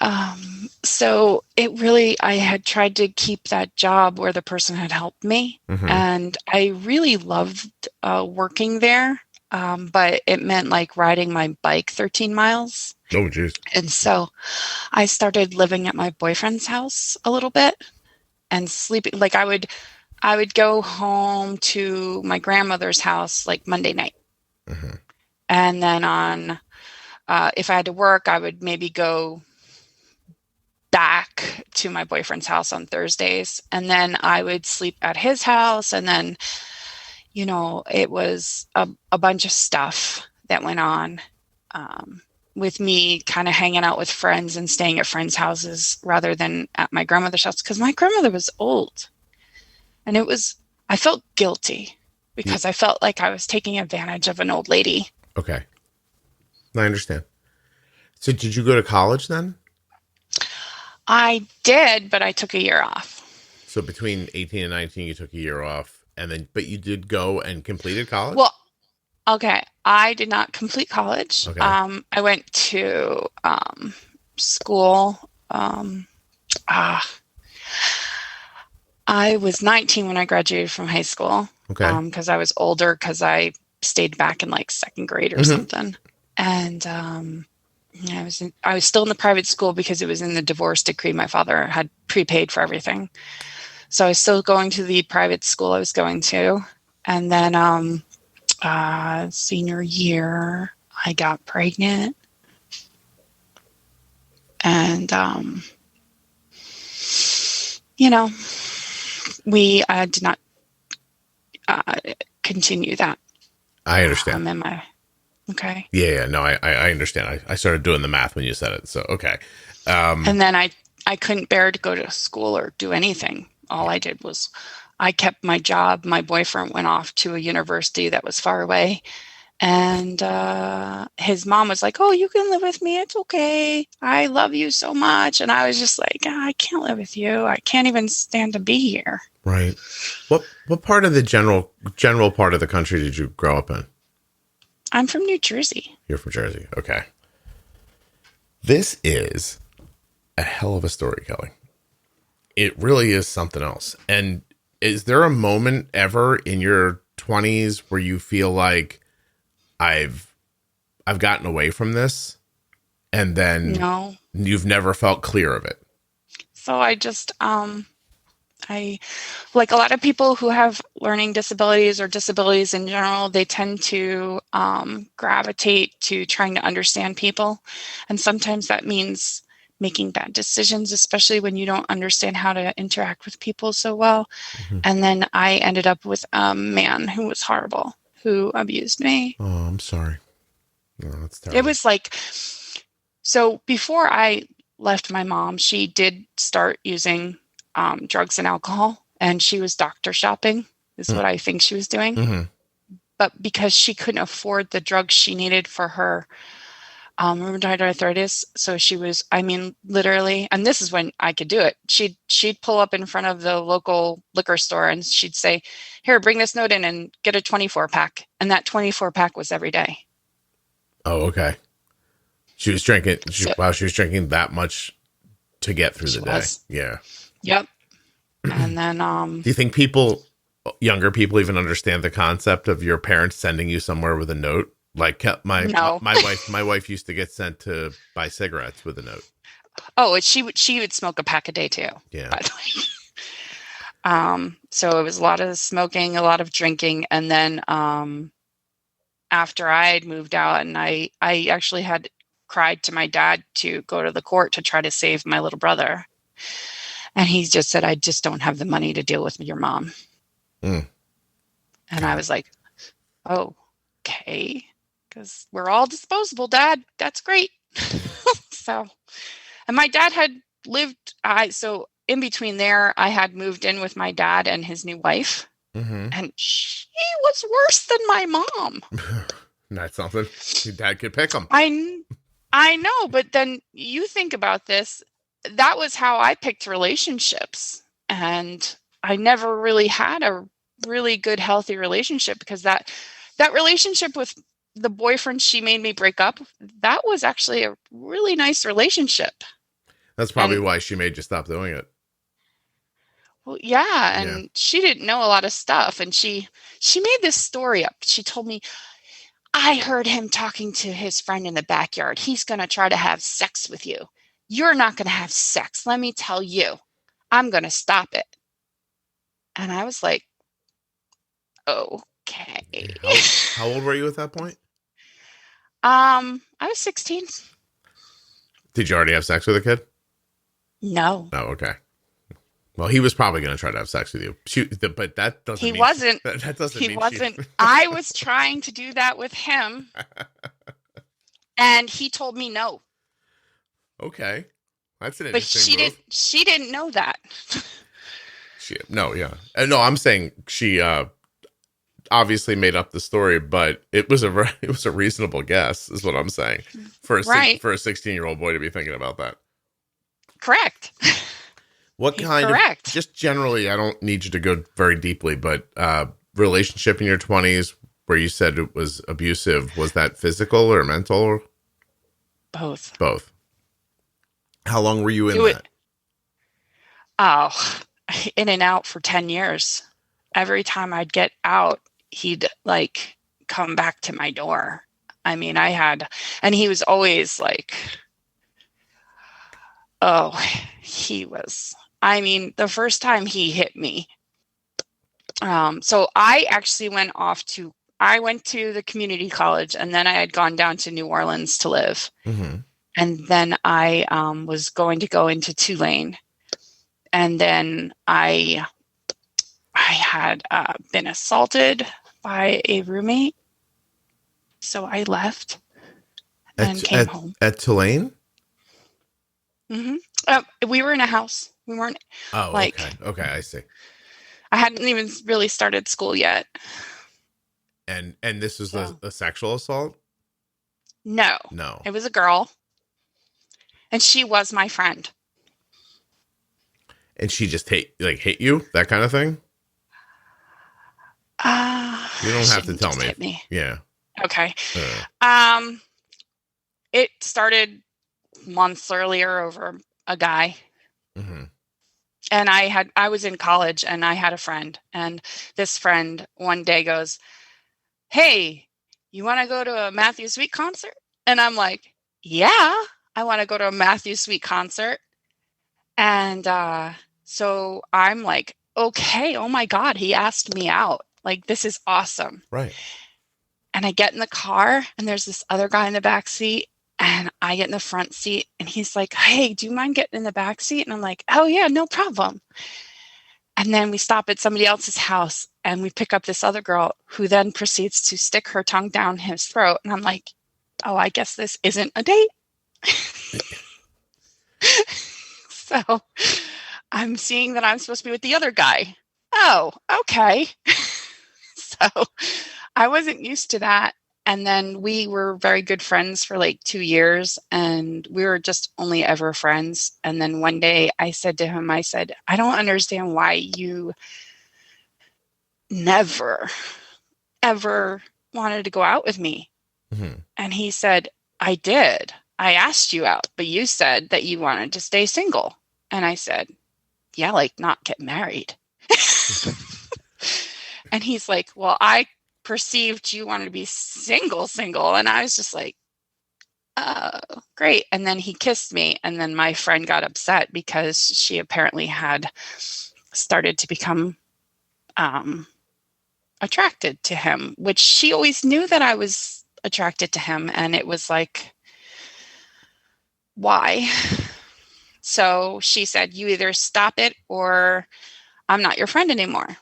So it really, I had tried to keep that job where the person had helped me. Mm-hmm. And I really loved working there. But it meant like riding my bike 13 miles. Oh, geez. And so I started living at my boyfriend's house a little bit and sleeping. Like I would go home to my grandmother's house like Monday night. Mm-hmm. And then on, if I had to work, I would maybe go back to my boyfriend's house on Thursdays. And then I would sleep at his house. And then, it was a bunch of stuff that went on with me kind of hanging out with friends and staying at friends' houses rather than at my grandmother's house. Because my grandmother was old. And I felt guilty because I felt like I was taking advantage of an old lady. Okay. I understand. So did you go to college then? I did, but I took a year off. So between 18 and 19, you took a year off, but you did go and completed college? Well, okay. I did not complete college. Okay. I went to school. I was 19 when I graduated from high school. Okay. Because I was older because I stayed back in like second grade or something. And I was still in the private school because it was in the divorce decree. My father had prepaid for everything. So I was still going to the private school I was going to. And then senior year, I got pregnant. And, we did not continue that. I understand. Okay. Yeah. No, I understand. I started doing the math when you said it. So, okay. And then I couldn't bear to go to school or do anything. All I did was I kept my job. My boyfriend went off to a university that was far away. And his mom was like, "Oh, you can live with me. It's okay. I love you so much." And I was just like, "I can't live with you. I can't even stand to be here." Right. What part of the general part of the country did you grow up in? I'm from New Jersey. You're from Jersey. Okay. This is a hell of a story, Kelly. It really is something else. And is there a moment ever in your 20s where you feel like I've gotten away from this, and then No. You've never felt clear of it? So I just I like a lot of people who have learning disabilities or disabilities in general, they tend to gravitate to trying to understand people. And sometimes that means making bad decisions, especially when you don't understand how to interact with people so well. Mm-hmm. And then I ended up with a man who was horrible, who abused me. Oh, I'm sorry. No, that's terrible. It was like, so before I left my mom, she did start using drugs and alcohol, and she was doctor shopping is what I think she was doing. Mm-hmm. But because she couldn't afford the drugs she needed for her rheumatoid arthritis, so she was, literally, and this is when I could do it. She'd pull up in front of the local liquor store and she'd say, "Here, bring this note in and get a 24 pack." And that 24 pack was every day. Oh, okay. She was drinking. She was drinking that much to get through the day. Yeah. Yep. And then, do you think younger people even understand the concept of your parents sending you somewhere with a note? Like my wife used to get sent to buy cigarettes with a note. Oh, she would smoke a pack a day too. Yeah. By the way. So it was a lot of smoking, a lot of drinking, and then after I had moved out, and I actually had cried to my dad to go to the court to try to save my little brother, and he just said, "I just don't have the money to deal with your mom." And I was like, "Oh, okay." Because we're all disposable, Dad. That's great. So, and my dad had lived, so in between there, I had moved in with my dad and his new wife. Mm-hmm. And she was worse than my mom. That's something. Your dad could pick them. I know, but then you think about this. That was how I picked relationships. And I never really had a really good, healthy relationship because that relationship with the boyfriend she made me break up, that was actually a really nice relationship. That's probably why she made you stop doing it. Well, yeah, and she didn't know a lot of stuff, and she made this story up. She told me, I heard him talking to his friend in the backyard. He's going to try to have sex with you. You're not going to have sex. Let me tell you, I'm going to stop it. And I was like, okay. How old were you at that point? I was 16. Did you already have sex with a kid? No. Oh, okay. Well, he was probably going to try to have sex with you, but that doesn't. He wasn't. That doesn't. He mean wasn't. I was trying to do that with him, and he told me no. Okay, that's an interesting move. She didn't know that. No, I'm saying she obviously made up the story, but it was a reasonable guess, is what I'm saying, for a 16-year-old boy to be thinking about that. Correct. What kind of, just generally, I don't need you to go very deeply, but relationship in your 20s where you said it was abusive, was that physical or mental? Both. How long were you in that? Oh, in and out for 10 years. Every time I'd get out, he'd like come back to my door. I mean, and he was always like, the first time he hit me. So I actually went to the community college, and then I had gone down to New Orleans to live. Mm-hmm. And then I was going to go into Tulane. And then I had been assaulted by a roommate. So I left and came home. At Tulane? Mm-hmm. We were in a house. We weren't. Oh, okay, I see. I hadn't even really started school yet. And this was a sexual assault? No. It was a girl, and she was my friend. And she just hit you, that kind of thing? You don't have to tell me. Hit me. Yeah. Okay. It started months earlier over a guy. Mm-hmm. And I was in college, and I had a friend, and this friend one day goes, "Hey, you want to go to a Matthew Sweet concert?" And I'm like, "Yeah, I want to go to a Matthew Sweet concert." And so I'm like, "Okay, oh my God, he asked me out. Like, this is awesome." Right. And I get in the car, and there's this other guy in the back seat, and I get in the front seat, and he's like, "Hey, do you mind getting in the back seat?" And I'm like, "Oh yeah, no problem." And then we stop at somebody else's house, and we pick up this other girl who then proceeds to stick her tongue down his throat. And I'm like, "Oh, I guess this isn't a date." So I'm seeing that I'm supposed to be with the other guy. Oh, okay. So I wasn't used to that. And then we were very good friends for like 2 years, and we were just only ever friends. And then one day I said to him, I don't understand why you never, ever wanted to go out with me. Mm-hmm. And he said, "I did. I asked you out, but you said that you wanted to stay single." And I said, "Yeah, like not get married." And he's like, "Well, I perceived you wanted to be single. And I was just like, "Oh, great." And then he kissed me, and then my friend got upset because she apparently had started to become attracted to him, which she always knew that I was attracted to him, and it was like, why? So she said, "You either stop it or I'm not your friend anymore."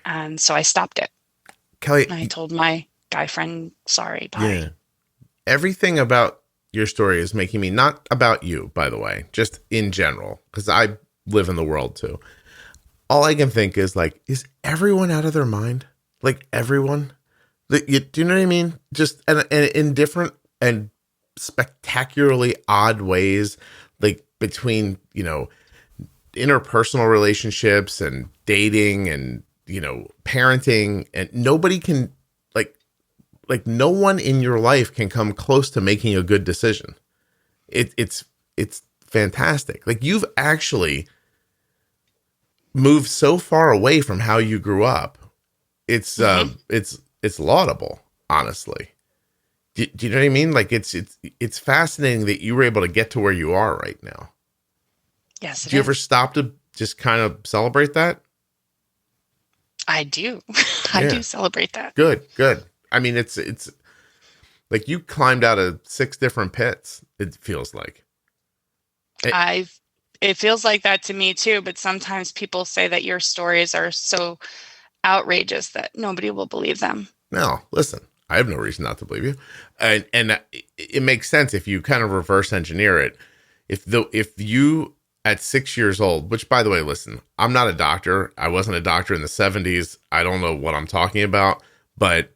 And so I stopped it. Kelly, and I told my guy friend, "Sorry, bye." Yeah. Everything about your story is making me, not about you, by the way, just in general, because I live in the world too. All I can think is like, is everyone out of their mind? Like everyone? Do you know what I mean? Just and in different and spectacularly odd ways, like between, interpersonal relationships and dating and, parenting, and nobody can like like no one in your life can come close to making a good decision. It's fantastic. Like you've actually moved so far away from how you grew up. It's laudable, honestly. Do you know what I mean? Like it's fascinating that you were able to get to where you are right now. Yes. Do you ever stop to just kind of celebrate that? I do. I do celebrate that. Good. I mean, it's like you climbed out of 6 different pits. It feels like. It feels like that to me too. But sometimes people say that your stories are so outrageous that nobody will believe them. No, listen. I have no reason not to believe you, and it makes sense if you kind of reverse engineer it. If you at 6 years old, which by the way, listen, I'm not a doctor. I wasn't a doctor in the 70s. I don't know what I'm talking about, but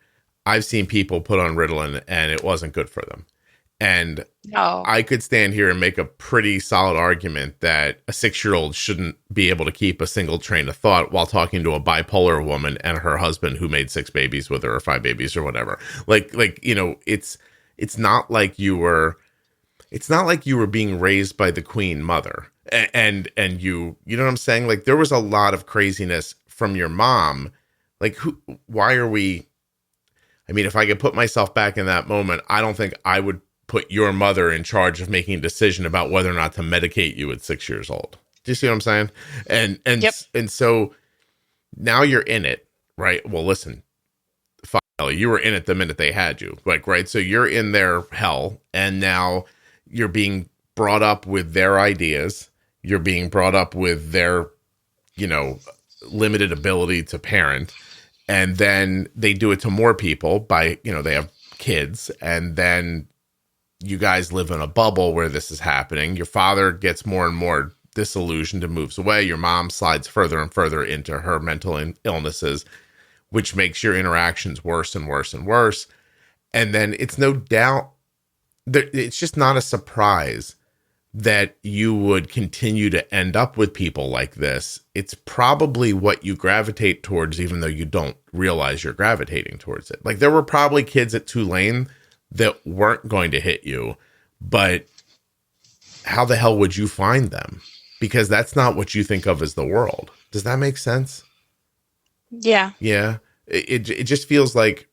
I've seen people put on Ritalin and it wasn't good for them. And I could stand here and make a pretty solid argument that a 6-year-old shouldn't be able to keep a single train of thought while talking to a bipolar woman and her husband who made 6 babies with her or 5 babies or whatever. Like, you know, it's not like you were being raised by the queen mother and you know what I'm saying? Like there was a lot of craziness from your mom. Like why are we, I mean, if I could put myself back in that moment, I don't think I would put your mother in charge of making a decision about whether or not to medicate you at 6 years old. Do you see what I'm saying? And so now you're in it, right? Well, listen, you were in it the minute they had you, like, right? So you're in their hell, and now you're being brought up with their ideas. You're being brought up with their, you know, limited ability to parent. And then they do it to more people by, you know, they have kids, and then you guys live in a bubble where this is happening. Your father gets more and more disillusioned and moves away. Your mom slides further and further into her mental illnesses, which makes your interactions worse and worse and worse. And then it's no doubt that it's just not a surprise that you would continue to end up with people like this. It's probably what you gravitate towards, even though you don't realize you're gravitating towards it. Like there were probably kids at Tulane that weren't going to hit you, but how the hell would you find them? Because that's not what you think of as the world. Does that make sense? Yeah. Yeah. It just feels like,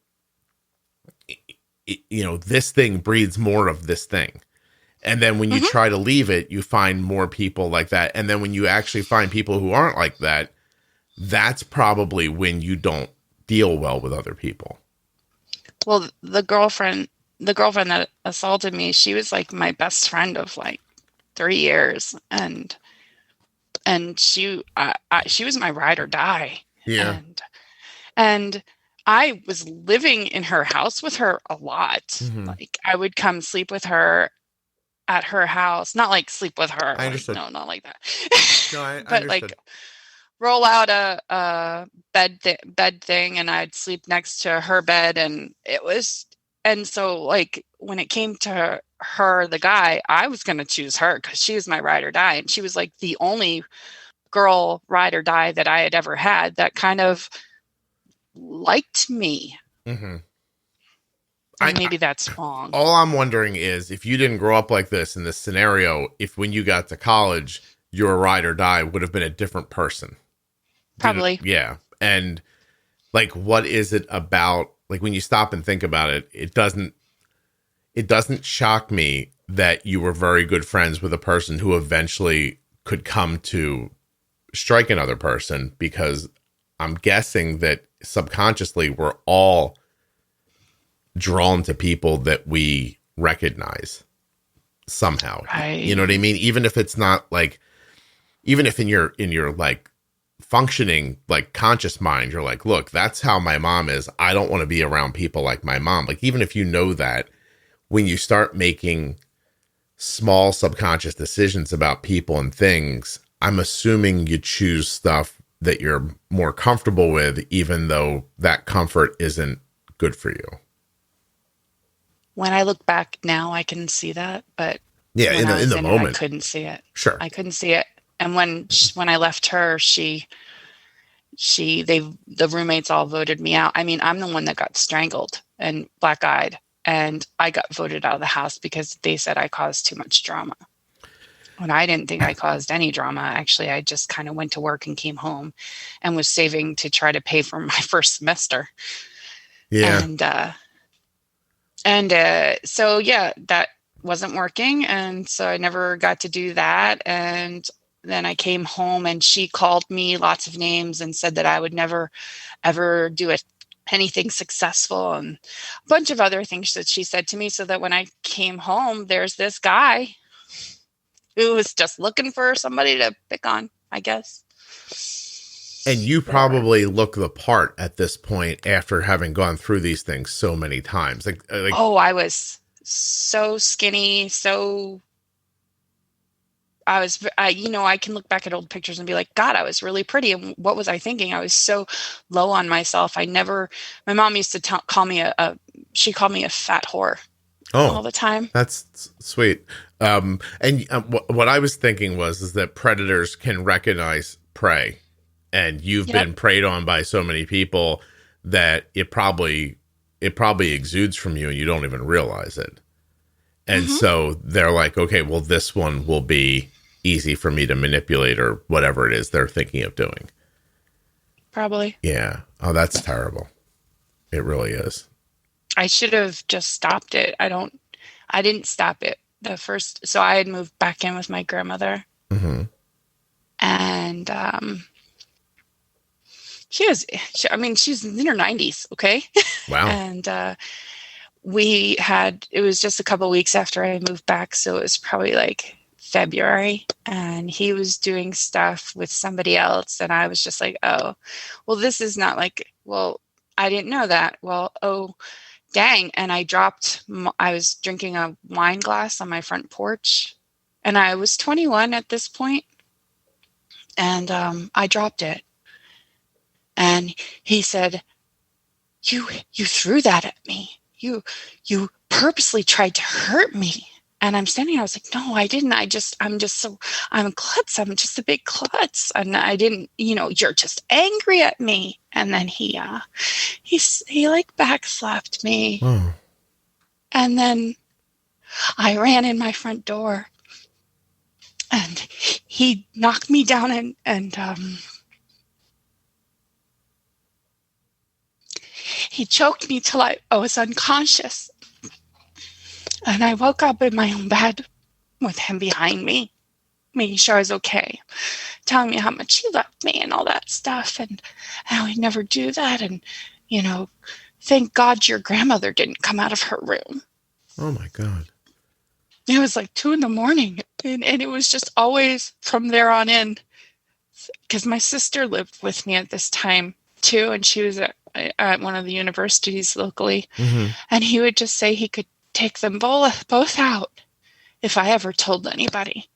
you know, this thing breeds more of this thing. And then when you try to leave it, you find more people like that. And then when you actually find people who aren't like that, that's probably when you don't deal well with other people. Well, the girlfriend that assaulted me, she was like my best friend of like 3 years. And she was my ride or die. Yeah. And I was living in her house with her a lot. Mm-hmm. Like I would come sleep with her at her house, not like sleep with her. I understood. Like, no, not like that. No, I but understood. Like roll out a bed thing, and I'd sleep next to her bed, and so like when it came to her, the guy, I was going to choose her because she was my ride or die, and she was like the only girl ride or die that I had ever had that kind of liked me. Mm-hmm. And maybe that's wrong. All I'm wondering is if you didn't grow up like this in this scenario, if when you got to college, your ride or die would have been a different person. Probably. Yeah. And like, what is it about, like when you stop and think about it, it doesn't shock me that you were very good friends with a person who eventually could come to strike another person, because I'm guessing that subconsciously we're all drawn to people that we recognize somehow. Right. You know what I mean? Even if it's not like, even if in your like functioning, like conscious mind, you're like, look, that's how my mom is. I don't want to be around people like my mom. Like, even if you know that, when you start making small subconscious decisions about people and things, I'm assuming you choose stuff that you're more comfortable with, even though that comfort isn't good for you. When I look back now, I can see that, but yeah, in the moment, I couldn't see it. Sure, I couldn't see it. And when I left her, the roommates all voted me out. I mean, I'm the one that got strangled and black-eyed. And I got voted out of the house because they said I caused too much drama. When I didn't think I caused any drama. Actually, I just kind of went to work and came home and was saving to try to pay for my first semester. Yeah. So yeah, that wasn't working. And so I never got to do that. And then I came home and she called me lots of names and said that I would never, ever do anything successful and a bunch of other things that she said to me. So that when I came home, there's this guy who was just looking for somebody to pick on, I guess. And you probably look the part at this point after having gone through these things so many times. Like oh, I was so skinny, I can look back at old pictures and be like, God, I was really pretty. And what was I thinking? I was so low on myself. My mom used to call me she called me a fat whore all the time. That's sweet. What I was thinking is that predators can recognize prey, and you've been preyed on by so many people that it probably exudes from you and you don't even realize it. And so they're like, okay, well, this one will be easy for me to manipulate or whatever it is they're thinking of doing. Probably. Yeah. Oh, that's terrible. It really is. I should have just stopped it. I didn't stop it. So I had moved back in with my grandmother. Mm-hmm. And she's in her 90s. Okay. Wow. And it was just a couple of weeks after I moved back. So it was probably like February, and he was doing stuff with somebody else. And I was just like, oh, well, this is not like, well, I didn't know that. Well, oh, dang. And I was drinking a wine glass on my front porch, and I was 21 at this point. And I dropped it. And he said, you threw that at me. You purposely tried to hurt me. And I'm standing there, I was like, no, I didn't. I'm a klutz. I'm just a big klutz. And I didn't, you're just angry at me. And then he like backslapped me. Oh. And then I ran in my front door, and he knocked me down and he choked me till I was unconscious. And I woke up in my own bed with him behind me, making sure I was okay, telling me how much he loved me and all that stuff, and I would never do that. And, thank God your grandmother didn't come out of her room. Oh, my God. It was like 2 a.m. And it was just always from there on in, because my sister lived with me at this time, too, and she was at one of the universities locally. Mm-hmm. And he would just say he could take them both out if I ever told anybody.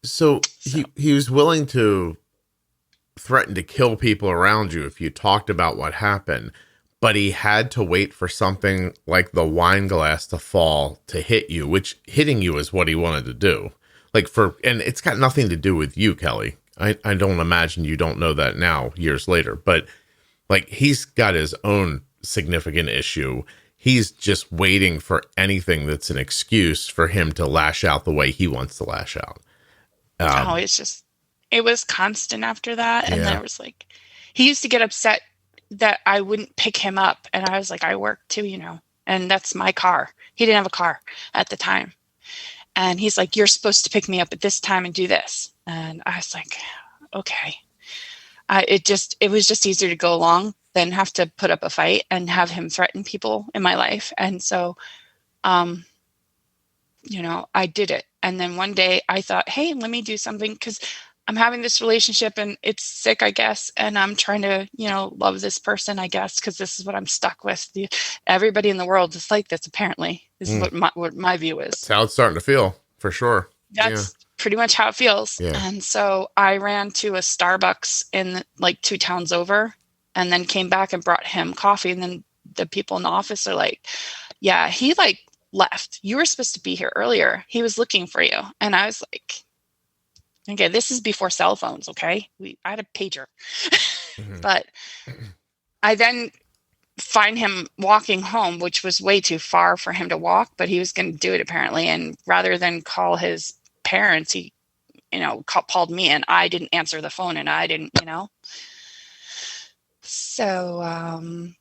So he was willing to threaten to kill people around you if you talked about what happened, but he had to wait for something like the wine glass to fall to hit you, which hitting you is what he wanted to do. And it's got nothing to do with you, Kelly. I don't imagine you don't know that now, years later, but he's got his own significant issue. He's just waiting for anything that's an excuse for him to lash out the way he wants to lash out. It was constant after that. And then it was like, he used to get upset that I wouldn't pick him up. And I was like, I work too, and that's my car. He didn't have a car at the time. And he's like, you're supposed to pick me up at this time and do this. And I was like, okay. It was just easier to go along than have to put up a fight and have him threaten people in my life. And so, I did it. And then one day I thought, hey, let me do something, because I'm having this relationship and it's sick, I guess. And I'm trying to, love this person, I guess, because this is what I'm stuck with. Everybody in the world is like this, apparently, is what my view is. That's how it's starting to feel, for sure. That's pretty much how it feels. Yeah. And so I ran to a Starbucks in 2 towns over, and then came back and brought him coffee. And then the people in the office are like, yeah, he left. You were supposed to be here earlier. He was looking for you. And I was like, okay, this is before cell phones. Okay. I had a pager, but I then find him walking home, which was way too far for him to walk, but he was going to do it apparently. And rather than call his parents, he, called me, and I didn't answer the phone, and I didn't, So,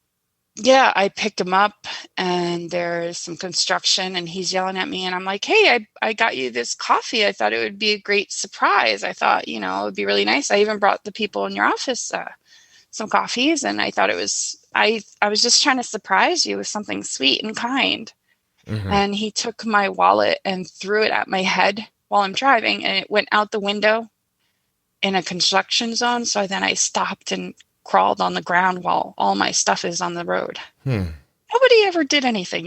yeah, I picked him up, and there's some construction, and he's yelling at me, and I'm like, hey, I got you this coffee. I thought it would be a great surprise. I thought, it would be really nice. I even brought the people in your office some coffees, and I thought I was just trying to surprise you with something sweet and kind. Mm-hmm. And he took my wallet and threw it at my head while I'm driving, and it went out the window in a construction zone. So then I stopped and crawled on the ground while all my stuff is on the road. Nobody ever did anything,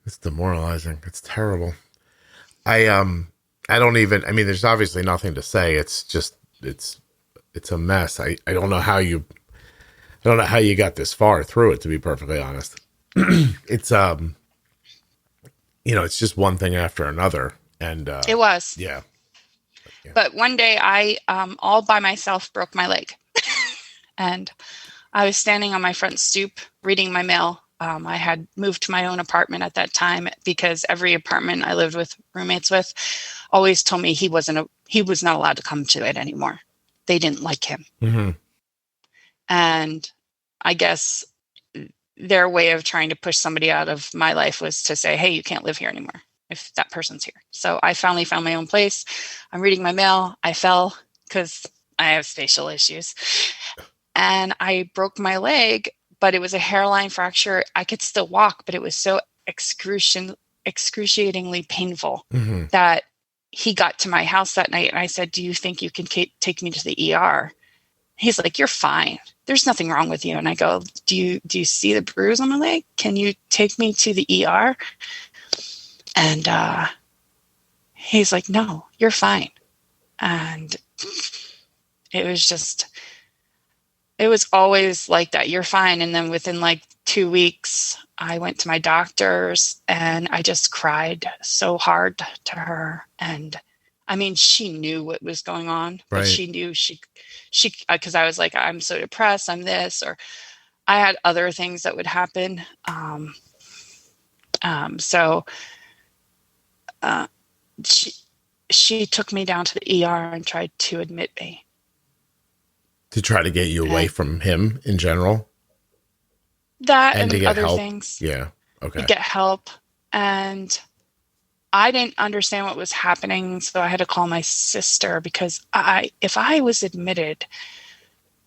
It's demoralizing. It's terrible. I don't even, there's obviously nothing to say. It's just, it's a mess. I don't know how you got this far through it, to be perfectly honest. It's, it's just one thing after another. And, it was, yeah. But one day I, all by myself, broke my leg. And I was standing on my front stoop reading my mail. I had moved to my own apartment at that time because every apartment I lived with, roommates with, always told me he was not allowed to come to it anymore. They didn't like him. Mm-hmm. And I guess their way of trying to push somebody out of my life was to say, hey, you can't live here anymore if that person's here. So I finally found my own place. I'm reading my mail. I fell because I have spatial issues. And I broke my leg, but it was a hairline fracture. I could still walk, but it was so excruciatingly painful that he got to my house that night. And I said, do you think you can take me to the ER? He's like, you're fine. There's nothing wrong with you. And I go, do you see the bruise on my leg? Can you take me to the ER? And he's like, no, you're fine. And it was always like that. You're fine. And then within like 2 weeks, I went to my doctor's, and I just cried so hard to her. And she knew what was going on, but right. She knew she, because I was like, I'm so depressed, I'm this, or I had other things that would happen. So she took me down to the ER and tried to admit me. To try to get you away from him in general? That and to get other help? things. Yeah. Okay. To get help. And I didn't understand what was happening, so I had to call my sister because if I was admitted,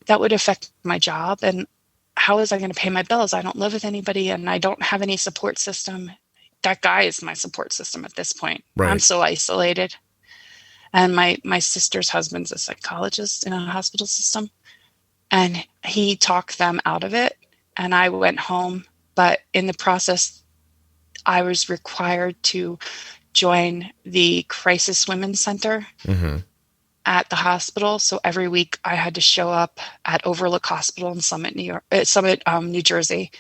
that would affect my job. And how was I going to pay my bills? I don't live with anybody, and I don't have any support system. That guy is my support system at this point. Right. I'm so isolated. And my sister's husband's a psychologist in a hospital system. And he talked them out of it. And I went home. But in the process, I was required to join the Crisis Women's Center at the hospital. So every week I had to show up at Overlook Hospital in Summit, New Jersey.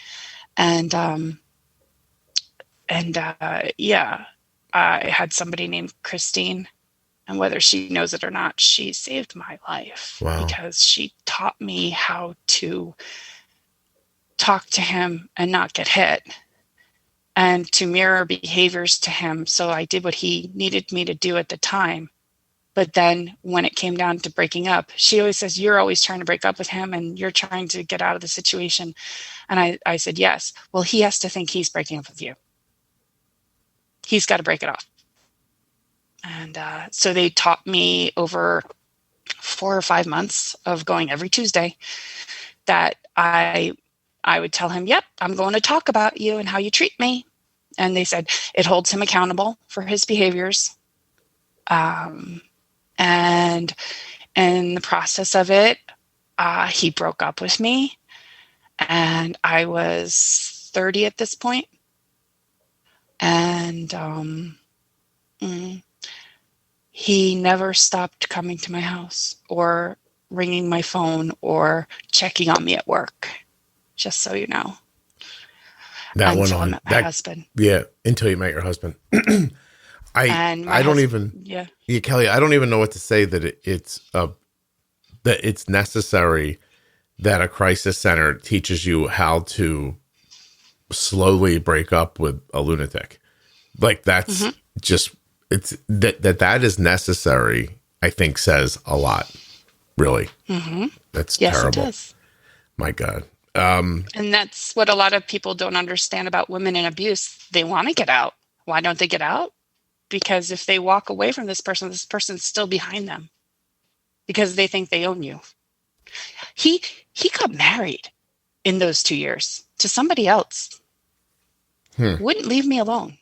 And I had somebody named Christine. And whether she knows it or not, she saved my life. Wow. Because she taught me how to talk to him and not get hit, and to mirror behaviors to him. So I did what he needed me to do at the time. But then when it came down to breaking up, she always says, you're always trying to break up with him and you're trying to get out of the situation. And I said, yes. Well, he has to think he's breaking up with you. He's got to break it off. And so they taught me over 4 or 5 months of going every Tuesday that I would tell him, yep, I'm going to talk about you and how you treat me. And they said it holds him accountable for his behaviors. And in the process of it, he broke up with me. And I was 30 at this point. And he never stopped coming to my house or ringing my phone or checking on me at work, just so you know. That went on. I met my husband. Yeah, until you met your husband. I don't even. Yeah, Kelly, I don't even know what to say that it's necessary that a crisis center teaches you how to slowly break up with a lunatic. Like that's just, it's that is necessary, I think says a lot, really. That's Yes, terrible. it does. My God. And that's what a lot of people don't understand about women in abuse. They want to get out. Why don't they get out? Because if they walk away from this person's still behind them because they think they own you. He got married in those 2 years to somebody else. Wouldn't leave me alone.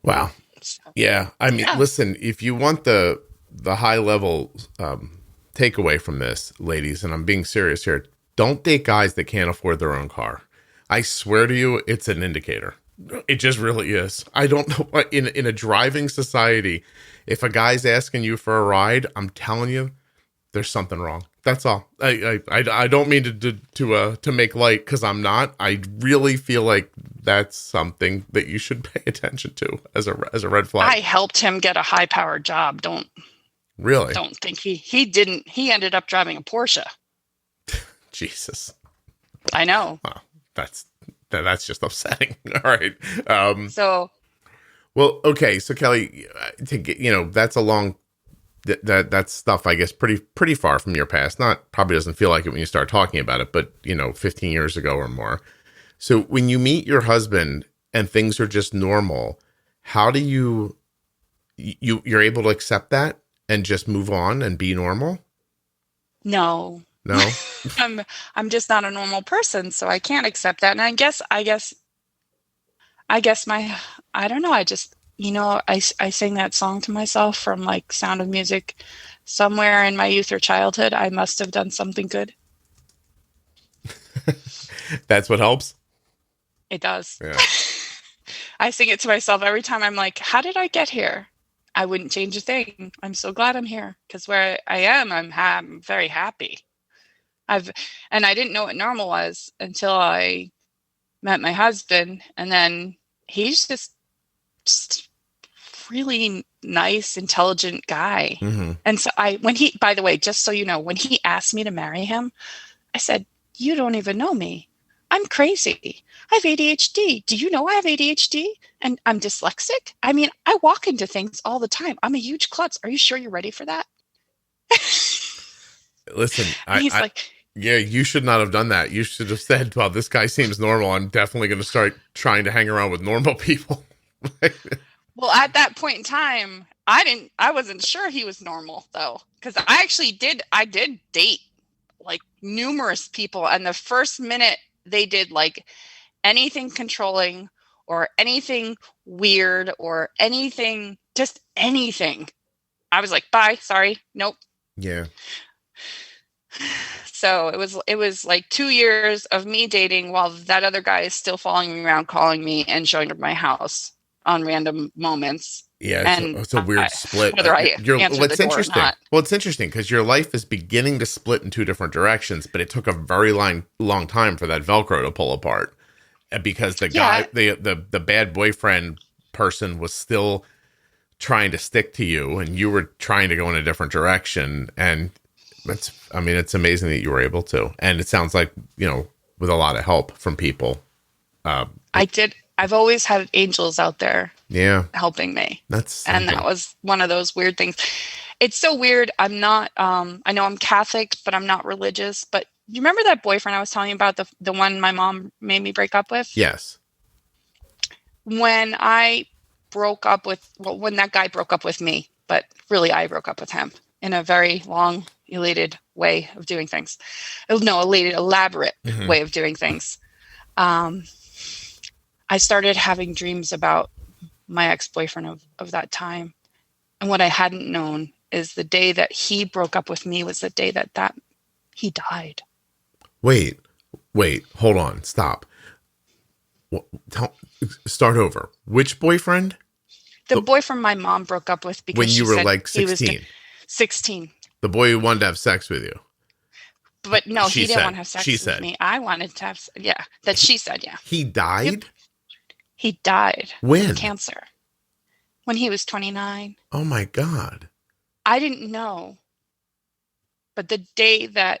Wow. So, Yeah. I mean, listen, if you want the high level takeaway from this, ladies, and I'm being serious here, don't date guys that can't afford their own car. I swear to you, it's an indicator. It just really is. I don't know. In a driving society, if a guy's asking you for a ride, I'm telling you, there's something wrong. That's all. I don't mean to make light, because I'm not. I really feel like that's something that you should pay attention to as a red flag. I helped him get a high powered job. Don't think he didn't. He ended up driving a Porsche. Jesus. I know. Wow, that's just upsetting. All right. Well, okay. So Kelly, to get, that's a long. That's stuff, I guess, pretty far from your past. Probably doesn't feel like it when you start talking about it, but 15 years ago or more. So when you meet your husband and things are just normal, how do you're able to accept that and just move on and be normal? No. I'm just not a normal person, so I can't accept that. And I guess I don't know. I just, I sing that song to myself from like Sound of Music. Somewhere in my youth or childhood, I must have done something good. That's what helps. It does. Yeah. I sing it to myself every time. I'm like, how did I get here? I wouldn't change a thing. I'm so glad I'm here, because where I am, I'm very happy. And I didn't know what normal was until I met my husband, and then he's just really nice, intelligent guy. And so by the way, just so you know, when he asked me to marry him, I said, you don't even know me. I'm crazy. I have ADHD. Do you know I have ADHD? And I'm dyslexic. I mean, I walk into things all the time. I'm a huge klutz. Are you sure you're ready for that? Listen, he's like, yeah, you should not have done that. You should have said, well, this guy seems normal. I'm definitely going to start trying to hang around with normal people. Well, at that point in time, I wasn't sure he was normal though. Cause I did date like numerous people. And the first minute they did like anything controlling or anything weird or anything, just anything, I was like, bye, sorry, nope. Yeah. So it was like 2 years of me dating while that other guy is still following me around, calling me and showing up at my house on random moments. Yeah, it's a weird split. Whether I answer the door or not. Well, it's interesting because your life is beginning to split in two different directions, but it took a very long time for that Velcro to pull apart, because the guy, the bad boyfriend person, was still trying to stick to you, and you were trying to go in a different direction. And it's amazing that you were able to. And it sounds like, with a lot of help from people. I've always had angels out there. Yeah. Helping me. And that was one of those weird things. It's so weird. I'm not, I know I'm Catholic, but I'm not religious. But you remember that boyfriend I was telling you about, the one my mom made me break up with? Yes. When I broke up when that guy broke up with me, but really I broke up with him in a very long, elated way of doing things. No, elaborate way of doing things. I started having dreams about my ex-boyfriend of that time. And what I hadn't known is the day that he broke up with me was the day that he died. Wait, hold on, stop. Start over. Which boyfriend? The boyfriend my mom broke up with because when you were like 16. 16. The boy who wanted to have sex with you. But no, he didn't want to have sex with me. I wanted to have, that she said, yeah. He died? Yep. He died. When? Of cancer. When he was 29. Oh my God. I didn't know. But the day that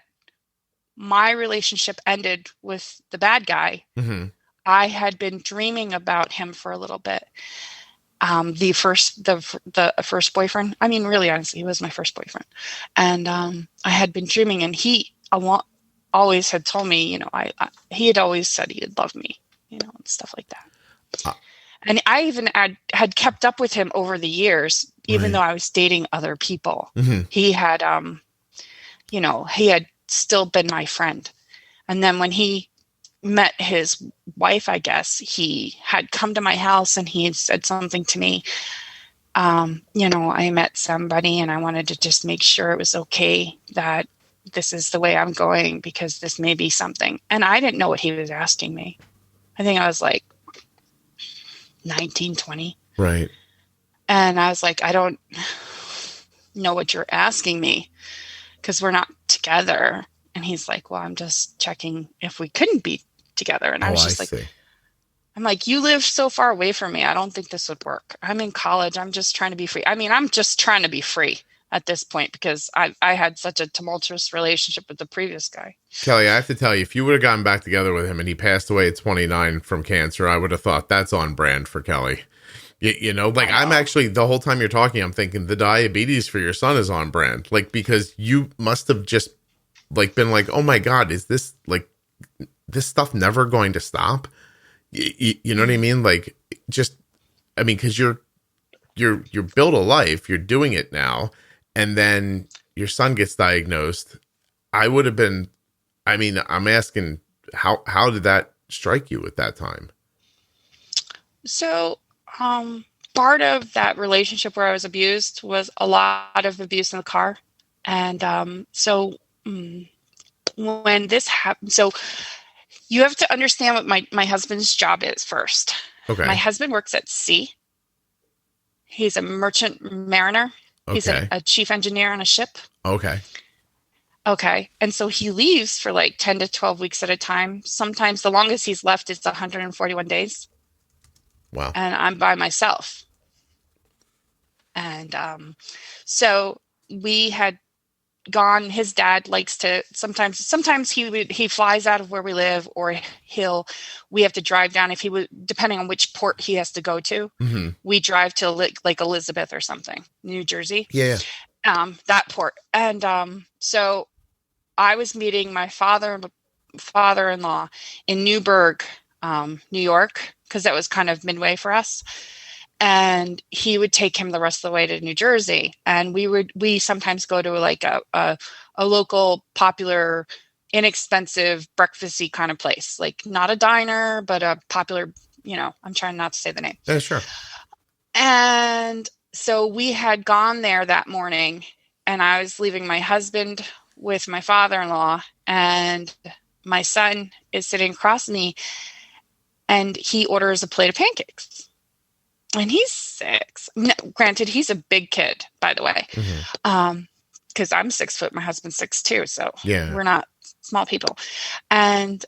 my relationship ended with the bad guy, Mm-hmm. I had been dreaming about him for a little bit. The first boyfriend. I mean, really, honestly, he was my first boyfriend, and I had been dreaming, and he always had told me, he had always said he'd love me, and stuff like that. And I even had kept up with him over the years, even though I was dating other people. Mm-hmm. He had, he had still been my friend. And then when he met his wife, I guess, he had come to my house and he had said something to me. I met somebody and I wanted to just make sure it was okay that this is the way I'm going because this may be something. And I didn't know what he was asking me. I think I was like 19, 20. Right. And I was like, I don't know what you're asking me because we're not together. And he's like, well, I'm just checking if we couldn't be together. And I was just see. I'm like, you live so far away from me. I don't think this would work. I'm in college. I'm just trying to be free. I mean, I'm just trying to be free at this point because I had such a tumultuous relationship with the previous guy. Kelly, I have to tell you, if you would have gotten back together with him and he passed away at 29 from cancer, I would have thought that's on brand for Kelly. I'm actually, the whole time you're talking, I'm thinking the diabetes for your son is on brand. Like, because you must have just been like, oh my God, is this this stuff never going to stop? You know what I mean? Because you're built a life, you're doing it now, and then your son gets diagnosed. I would have been, I'm asking, how did that strike you at that time? So, part of that relationship where I was abused was a lot of abuse in the car. And when this happened, so you have to understand what my husband's job is first. Okay. My husband works at sea. He's a merchant mariner. Okay. He's a chief engineer on a ship. Okay. Okay. And so he leaves for 10 to 12 weeks at a time. Sometimes the longest he's left is 141 days. Wow. And I'm by myself. And so we had gone. His dad likes to sometimes he flies out of where we live, or we have to drive down if he would, depending on which port he has to go to. Mm-hmm. We drive to like Elizabeth or something, New Jersey. Yeah. That port. And so I was meeting my father-in-law in Newburgh, New York, because that was kind of midway for us. And he would take him the rest of the way to New Jersey. And we sometimes go to a local, popular, inexpensive, breakfasty kind of place, not a diner, but a popular, I'm trying not to say the name. Yeah, sure. And so we had gone there that morning, and I was leaving my husband with my father-in-law, and my son is sitting across me, and he orders a plate of pancakes. And he's 6. No, granted, he's a big kid, by the way, because I'm 6 foot. My husband's 6'2", so we're not small people. And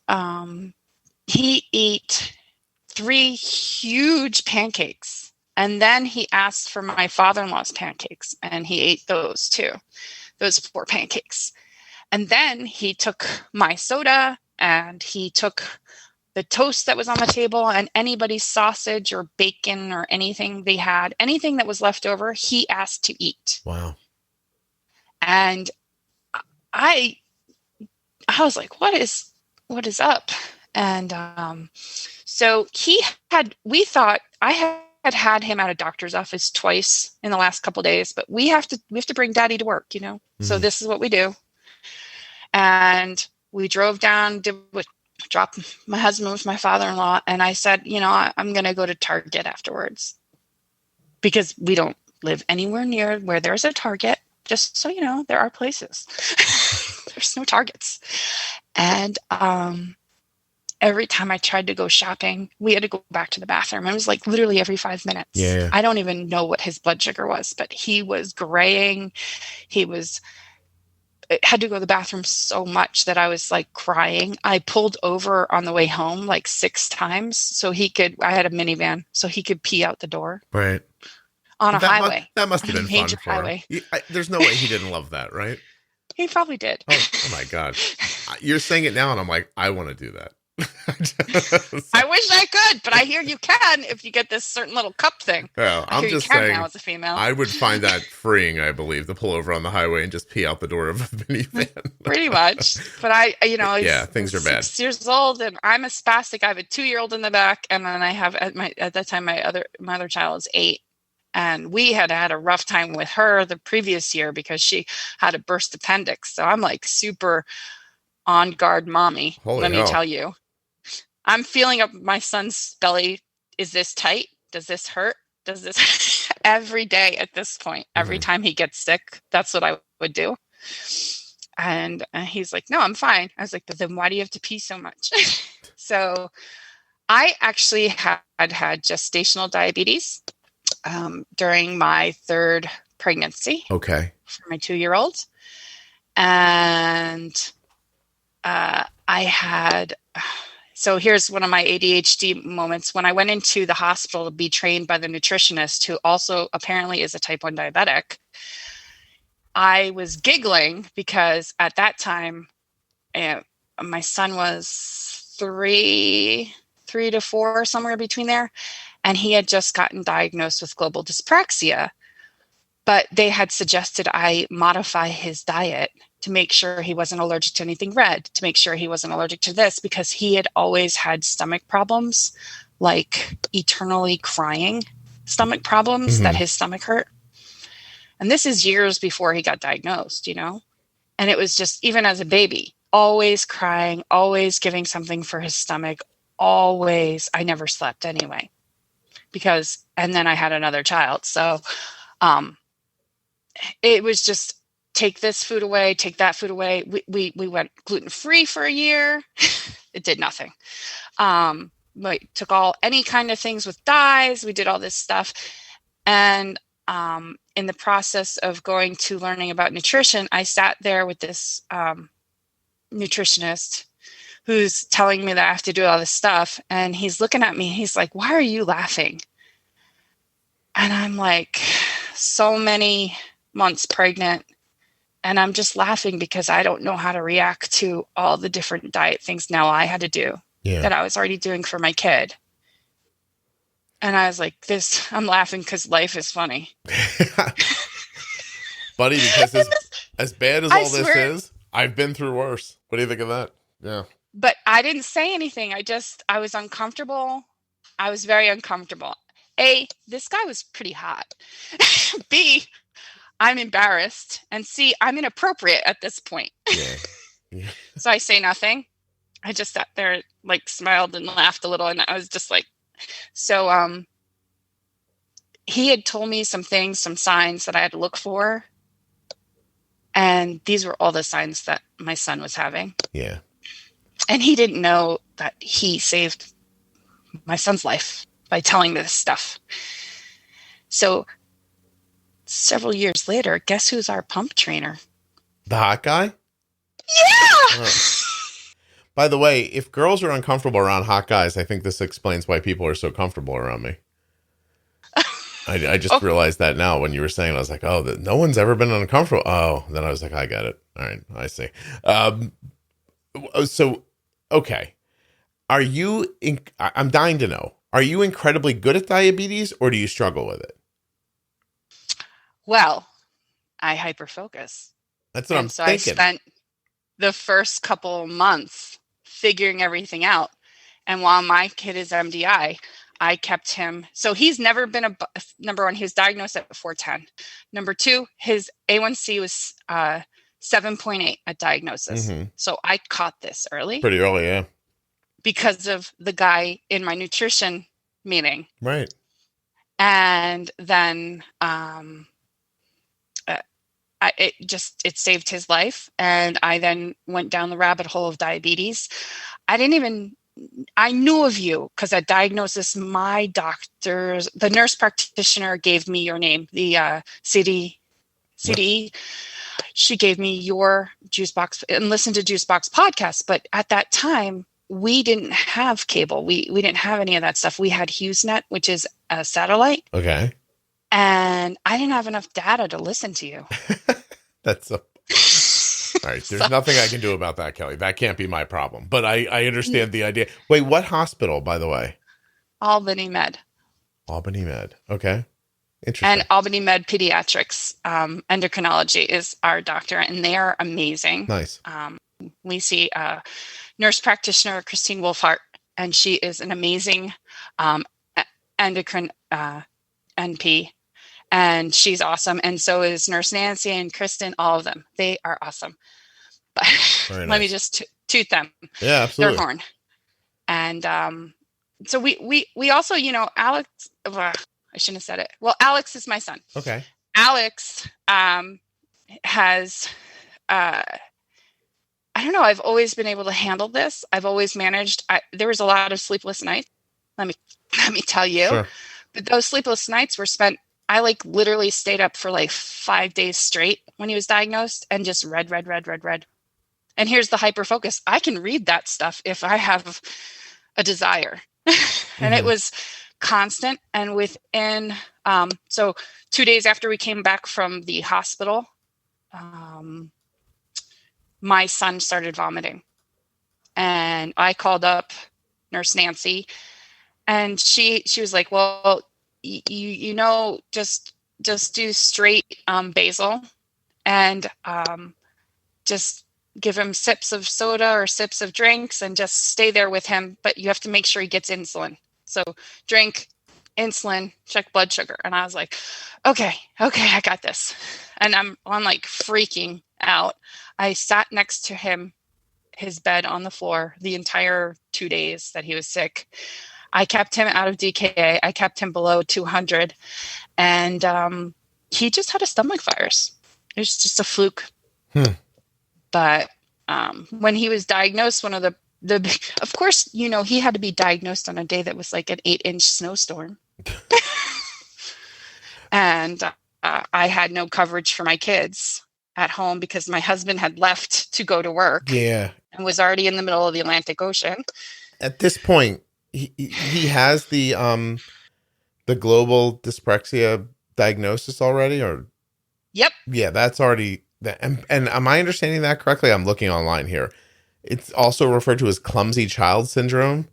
he ate 3 huge pancakes, and then he asked for my father-in-law's pancakes, and he ate those too, those 4 pancakes. And then he took my soda, and he took the toast that was on the table, and anybody's sausage or bacon or anything they had, anything that was left over, he asked to eat. Wow. And I was like, what is up? And so I had him at a doctor's office twice in the last couple of days, but we have to bring daddy to work, So this is what we do. And we drove down, dropped my husband with my father-in-law, and I said, I'm going to go to Target afterwards, because we don't live anywhere near where there's a Target. Just so you know, there are places. There's no Targets. And every time I tried to go shopping, we had to go back to the bathroom. It was literally every 5 minutes. Yeah. I don't even know what his blood sugar was, but he was graying. Had to go to the bathroom so much that I was crying. I pulled over on the way home 6 times so I had a minivan, so he could pee out the door. Right. On a highway. That must have been fun major for highway. him. There's no way he didn't love that, right? He probably did. Oh my God. you're saying it now, and I'm like, I want to do that. I wish I could, but I hear you can if you get this certain little cup thing. Yeah, I I'm hear just you can saying, now as a female. I would find that freeing, I believe, to pull over on the highway and just pee out the door of a minivan. Pretty much. But I things are bad. 6 years old, and I'm a spastic. I have a 2-year-old in the back, and then I have at that time my other child is 8. And we had a rough time with her the previous year because she had a burst appendix. So I'm like super on guard mommy. Let me tell you. I'm feeling up my son's belly. Is this tight? Does this hurt? Does this every day at this point? Every time he gets sick, that's what I would do. And he's like, no, I'm fine. I was like, but then why do you have to pee so much? So I actually had gestational diabetes during my 3rd pregnancy. Okay. For my 2-year-old. And I had... So here's one of my ADHD moments. When I went into the hospital to be trained by the nutritionist, who also apparently is a type 1 diabetic, I was giggling because at that time, my son was 3 to 4, somewhere between there, and he had just gotten diagnosed with global dyspraxia. But they had suggested I modify his diet to make sure he wasn't allergic to anything red, to make sure he wasn't allergic to this, because he had always had stomach problems, like eternally crying stomach problems, that his stomach hurt. And this is years before he got diagnosed, And it was just, even as a baby, always crying, always giving something for his stomach, always. I never slept anyway, and then I had another child. So it was just, take this food away, take that food away. We went gluten-free for a year. It did nothing. We took any kind of things with dyes. We did all this stuff. And in the process of going to learning about nutrition, I sat there with this nutritionist who's telling me that I have to do all this stuff. And he's looking at me. He's like, why are you laughing? And I'm like, so many months pregnant. And I'm just laughing because I don't know how to react to all the different diet things now I had to do that I was already doing for my kid. And I was like, I'm laughing because life is funny. Buddy, because as bad as all this is, I've been through worse. What do you think of that? Yeah. But I didn't say anything. I was uncomfortable. I was very uncomfortable. A, this guy was pretty hot. B, I'm embarrassed. And C, I'm inappropriate at this point. Yeah. So I say nothing. I just sat there, like, smiled and laughed a little. And I was just like, so he had told me some things, some signs that I had to look for. And these were all the signs that my son was having. Yeah. And he didn't know that he saved my son's life by telling me this stuff. So several years later, guess who's our pump trainer? The hot guy? Yeah! Oh. By the way, if girls are uncomfortable around hot guys, I think this explains why people are so comfortable around me. I just realized that now when you were saying it. I was like, oh, no one's ever been uncomfortable. Oh, then I was like, I got it. All right, I see. So, okay. Are you, I'm dying to know, are you incredibly good at diabetes or do you struggle with it? Well, I hyperfocus. That's what I'm thinking. I spent the first couple months figuring everything out. And while my kid is MDI, I kept him. So he's never been number one, he was diagnosed at 410. Number two, his A1C was 7.8 at diagnosis. Mm-hmm. So I caught this early. Pretty early, yeah. Because of the guy in my nutrition meeting. Right. And then it saved his life. And I then went down the rabbit hole of diabetes. I knew of you because at diagnosis, my doctors, the nurse practitioner gave me your name, the CDE. She gave me your Juicebox and listened to Juicebox Podcast. But at that time, we didn't have cable. We didn't have any of that stuff. We had HughesNet, which is a satellite. Okay. And I didn't have enough data to listen to you. That's All right. There's nothing I can do about that, Kelly. That can't be my problem. But I understand the idea. Wait, what hospital, by the way? Albany Med. Albany Med. Okay. Interesting. And Albany Med Pediatrics endocrinology is our doctor, and they are amazing. Nice. We see nurse practitioner Christine Wolfhart, and she is an amazing endocrine NP, and she's awesome. And so is Nurse Nancy and Kristen, all of them. They are awesome. But Very let me nice. just toot them. Yeah, absolutely. Their horn. And so we also, Alex, I shouldn't have said it. Well, Alex is my son. Okay. Alex has, I don't know, I've always been able to handle this. I've always managed. There was a lot of sleepless nights. Let me tell you. Sure. But those sleepless nights were spent, I literally stayed up for 5 days straight when he was diagnosed and just read. And here's the hyper focus. I can read that stuff if I have a desire. And it was constant. And within, so 2 days after we came back from the hospital, my son started vomiting. And I called up Nurse Nancy, and she was like, well, just do straight basil, and just give him sips of soda or sips of drinks and just stay there with him. But you have to make sure he gets insulin. So drink, insulin, check blood sugar. And I was like, okay, I got this. And I'm freaking out. I sat next to him, his bed on the floor, the entire 2 days that he was sick. I kept him out of DKA. I kept him below 200. And he just had a stomach virus. It was just a fluke. But when he was diagnosed, one of the of course, he had to be diagnosed on a day that was like an 8-inch snowstorm. And I had no coverage for my kids at home because my husband had left to go to work. Yeah. And was already in the middle of the Atlantic Ocean. At this point, he has the global dyspraxia diagnosis already, or? Yep. Yeah, that's already that. And am I understanding that correctly? I'm looking online here. It's also referred to as clumsy child syndrome.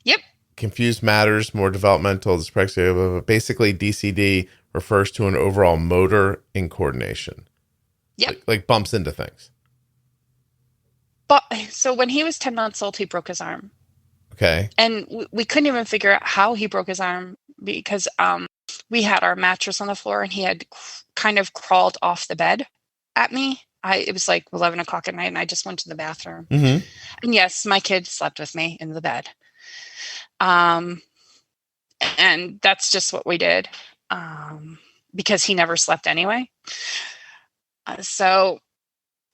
Yep. Confused matters, more developmental dyspraxia. Basically, DCD refers to an overall motor incoordination. Yep. Like bumps into things. But so when he was 10 months old, he broke his arm. Okay. And we couldn't even figure out how he broke his arm because we had our mattress on the floor and he had kind of crawled off the bed at me. It was 11 o'clock at night and I just went to the bathroom. And yes, my kid slept with me in the bed. And that's just what we did because he never slept anyway. So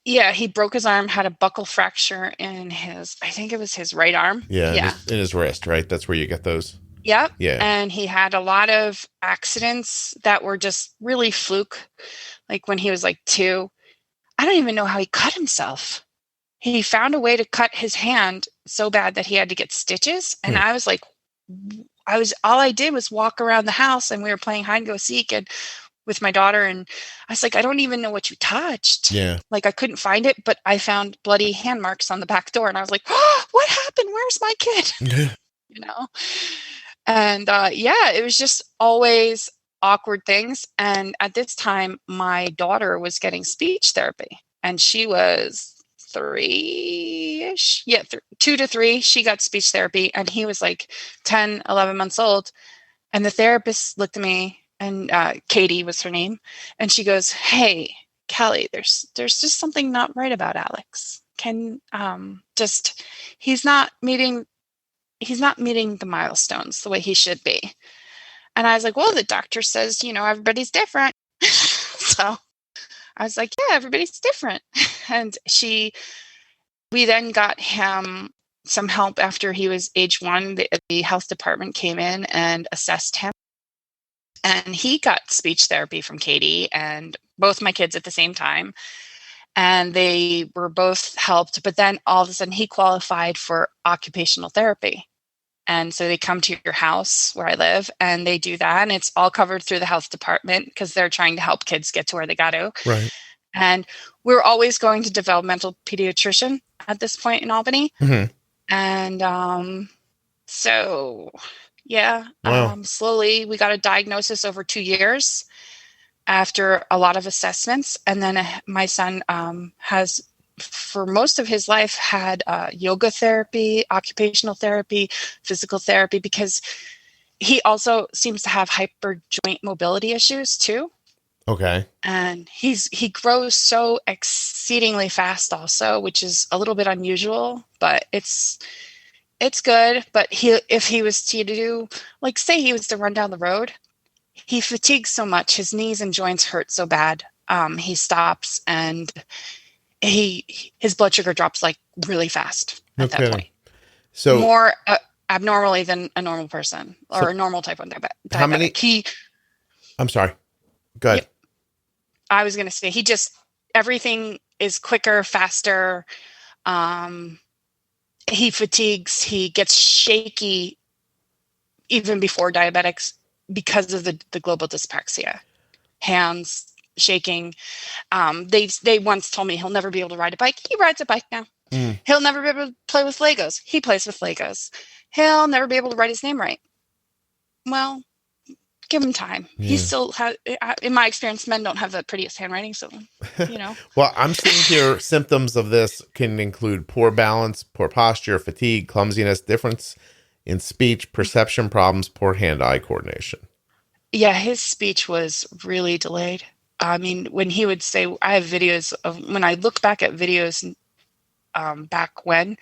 yeah, he broke his arm, had a buckle fracture in I think it was his right arm. Yeah. In his wrist, right? That's where you get those. Yep. Yeah. And he had a lot of accidents that were just really fluke. Like when he was 2, I don't even know how he cut himself. He found a way to cut his hand so bad that he had to get stitches. And I was all I did was walk around the house and we were playing hide and go seek and with my daughter. And I was like, I don't even know what you touched. Yeah. I couldn't find it, but I found bloody hand marks on the back door. And I was like, oh, what happened? Where's my kid? And it was just always awkward things. And at this time, my daughter was getting speech therapy and she was 3-ish. Yeah, 2 to 3. She got speech therapy and he was 10, 11 months old. And the therapist looked at me and Katie was her name. And she goes, hey, Kelly, there's just something not right about Alex. He's not meeting the milestones the way he should be. And I was like, well, the doctor says, everybody's different. So I was like, yeah, everybody's different. And we then got him some help after he was age 1. The health department came in and assessed him. And he got speech therapy from Katie and both my kids at the same time. And they were both helped. But then all of a sudden he qualified for occupational therapy. And so they come to your house where I live and they do that. And it's all covered through the health department because they're trying to help kids get to where they got to. Right. And we're always going to developmental pediatrician at this point in Albany. Mm-hmm. And so, yeah, Wow. slowly we got a diagnosis over 2 years after a lot of assessments. And then my son has, for most of his life, had yoga therapy, occupational therapy, physical therapy, because he also seems to have hyper joint mobility issues too. Okay. And he grows so exceedingly fast also, which is a little bit unusual, but it's good. But if he was to do, like, say he was to run down the road, he fatigues so much, his knees and joints hurt so bad. He stops, and his blood sugar drops like really fast at that point. So more abnormally than a normal person or a normal type 1 diabetic. How many? I'm sorry. Go ahead. Yep. I was going to say everything is quicker, faster. He fatigues. He gets shaky even before diabetics because of the global dyspraxia. Hands shaking. They once told me he'll never be able to ride a bike. He rides a bike now. He'll never be able to play with Legos. He plays with Legos. He'll never be able to write his name right. Well, give him time. Yeah. He still has, in my experience, men don't have the prettiest handwriting, so, Well, I'm seeing here symptoms of this can include poor balance, poor posture, fatigue, clumsiness, difference in speech, perception problems, poor hand-eye coordination. Yeah, his speech was really delayed. I mean, when he would say, I have videos of, when I look back at videos back when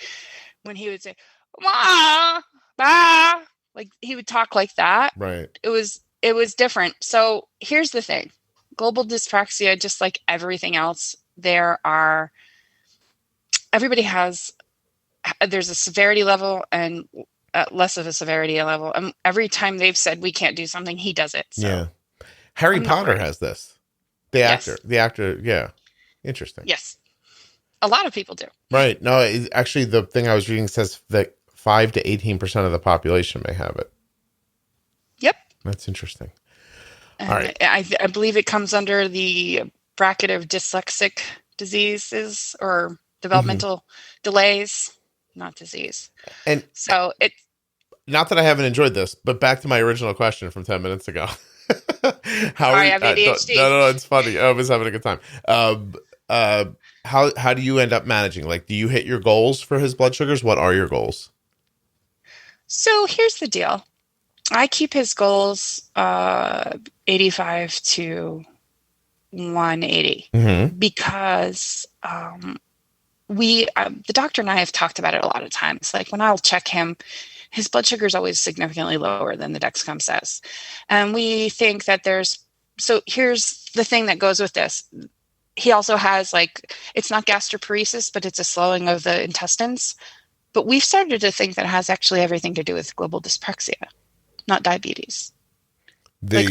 he would say, "Ma, ba," like he would talk like that. Right. It was different. So here's the thing. Global dyspraxia, just like everything else, there's a severity level and less of a severity level. And every time they've said we can't do something, he does it. So yeah. Harry Potter has this. The actor. Yeah. Interesting. Yes. A lot of people do. Right. No, actually the thing I was reading says that 5 to 18% of the population may have it. Yep. That's interesting. And all right. I believe it comes under the bracket of dyslexic diseases or developmental delays, not disease. And so not that I haven't enjoyed this, but back to my original question from 10 minutes ago. I have ADHD. No, it's funny. I was having a good time. How do you end up managing? Like, do you hit your goals for his blood sugars? What are your goals? So here's the deal. I keep his goals 85 to 180 because the doctor and I have talked about it a lot of times. Like when I'll check him, his blood sugar is always significantly lower than the Dexcom says. And we think that so here's the thing that goes with this. He also has it's not gastroparesis, but it's a slowing of the intestines. But we've started to think that it has actually everything to do with global dyspraxia, not diabetes.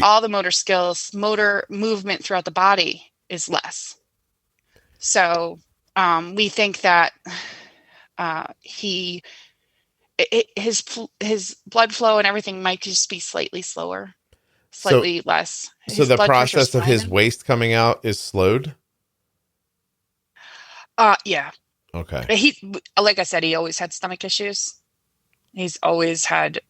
All the motor skills, motor movement throughout the body is less. So we think that his blood flow and everything might just be slightly slower, slightly less. So the process of his waste coming out is slowed? Yeah. Okay. Like I said, he always had stomach issues. He's always had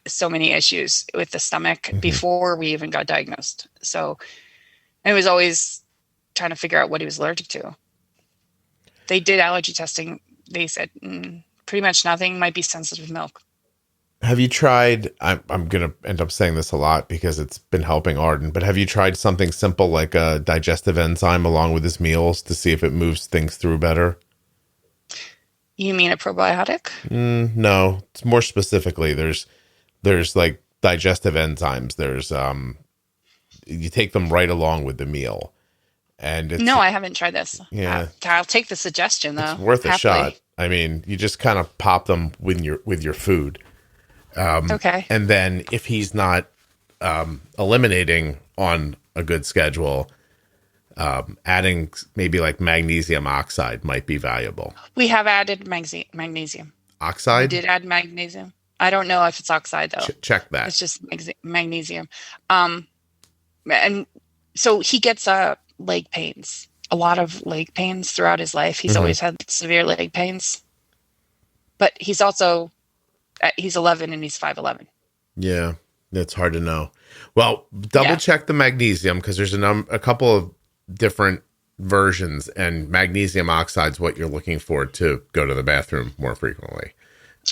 so many issues with the stomach before we even got diagnosed. So I was always trying to figure out what he was allergic to. They did allergy testing. They said pretty much nothing, might be sensitive to milk. Have you tried, I'm going to end up saying this a lot because it's been helping Arden, but have you tried something simple like a digestive enzyme along with his meals to see if it moves things through better? You mean a probiotic? No, it's more specifically, there's like digestive enzymes. There's, you take them right along with the meal. And no, I haven't tried this. Yeah. I'll take the suggestion though. It's worth a shot. I mean, you just kind of pop them with your food. Okay. And then if he's not eliminating on a good schedule, adding maybe like magnesium oxide might be valuable. We have added magnesium. Oxide? We did add magnesium. I don't know if it's oxide though. Check that. It's just magnesium. And so he gets leg pains a lot of leg pains throughout his life. He's always had severe leg pains. But he's also, he's 11 and he's 5'11". Yeah, it's hard to know. Well, double check the magnesium, because there's a couple of different versions, and magnesium oxide is what you're looking for to go to the bathroom more frequently.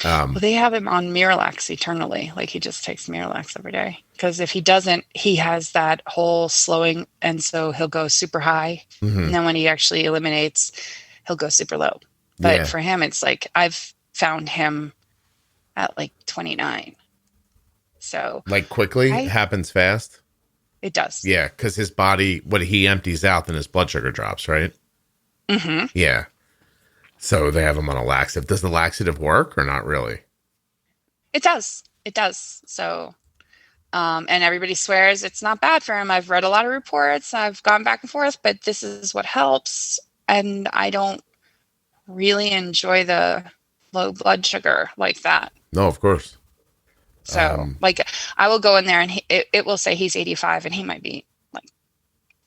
Well, they have him on Miralax eternally. Like, he just takes Miralax every day. Because if he doesn't, he has that whole slowing, and so he'll go super high. And then when he actually eliminates, he'll go super low. But for him, it's like, I've found him at like 29. So like quickly, it happens fast. It does. Yeah, because his body, what he empties out, then his blood sugar drops, right? Yeah. So they have him on a laxative. Does the laxative work or not really? It does. It does. So, and everybody swears it's not bad for him. I've read a lot of reports. I've gone back and forth, but this is what helps. And I don't really enjoy the low blood sugar like that. No, of course. So, like, I will go in there and it will say he's 85 and he might be like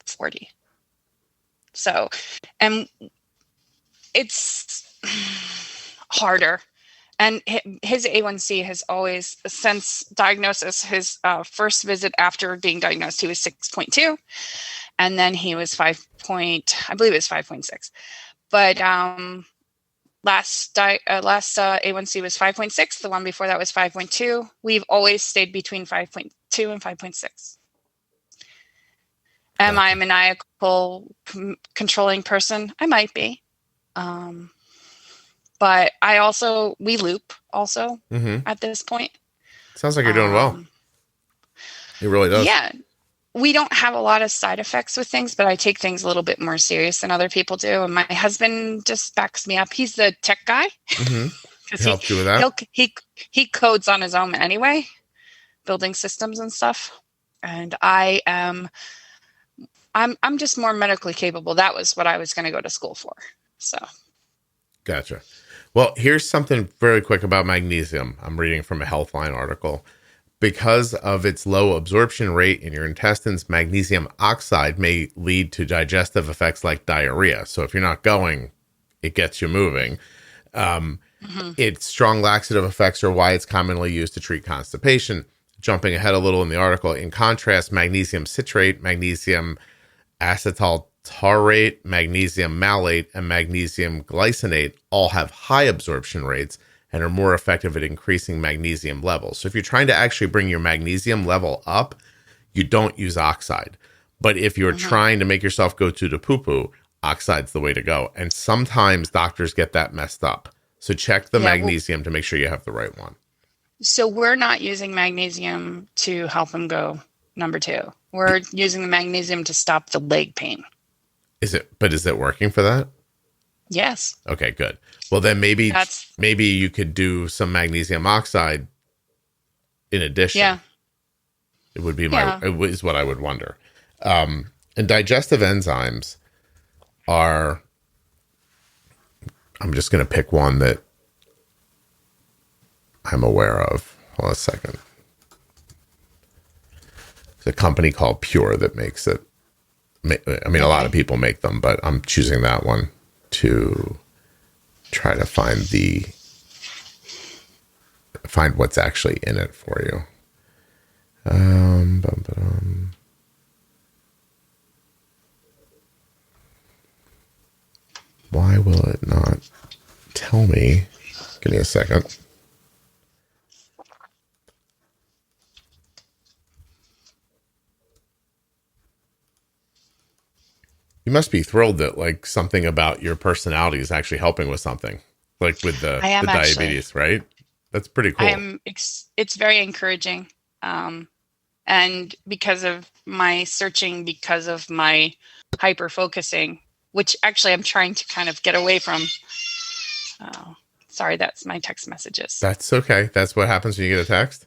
40. So, and it's harder. And his A1C has always, since diagnosis, his first visit after being diagnosed, he was 6.2. And then he was I believe it was 5.6. But last A1C was 5.6. The one before that was 5.2. We've always stayed between 5.2 and 5.6. Am I a maniacal controlling person? I might be. But we loop also at this point. Sounds like you're doing well. It really does. Yeah. We don't have a lot of side effects with things, but I take things a little bit more serious than other people do. And my husband just backs me up. He's the tech guy. He helped you with that? He codes on his own anyway, building systems and stuff. And I'm just more medically capable. That was what I was going to go to school for. So. Gotcha. Well, here's something very quick about magnesium. I'm reading from a Healthline article. Because of its low absorption rate in your intestines, magnesium oxide may lead to digestive effects like diarrhea. So if you're not going, it gets you moving. Its strong laxative effects are why it's commonly used to treat constipation. Jumping ahead a little in the article, in contrast, magnesium citrate, magnesium acetyl taurate, magnesium malate, and magnesium glycinate all have high absorption rates and are more effective at increasing magnesium levels. So if you're trying to actually bring your magnesium level up, you don't use oxide. But if you're trying to make yourself go to the poo-poo, oxide's the way to go. And sometimes doctors get that messed up. So check the magnesium to make sure you have the right one. So we're not using magnesium to help him go number 2. We're using the magnesium to stop the leg pain. Is it working for that? Yes. Okay, good. Well, then maybe you could do some magnesium oxide in addition. Yeah. It would be is what I would wonder. And digestive enzymes are, I'm just going to pick one that I'm aware of. Hold on a second. There's a company called Pure that makes it. I mean, a lot of people make them, but I'm choosing that one to try to find what's actually in it for you. Why will it not tell me? Give me a second. You must be thrilled that like something about your personality is actually helping with something, like with the diabetes, right? That's pretty cool. It's very encouraging. And because of my searching, because of my hyper focusing, which actually I'm trying to kind of get away from. Oh, sorry, that's my text messages. That's okay. That's what happens when you get a text.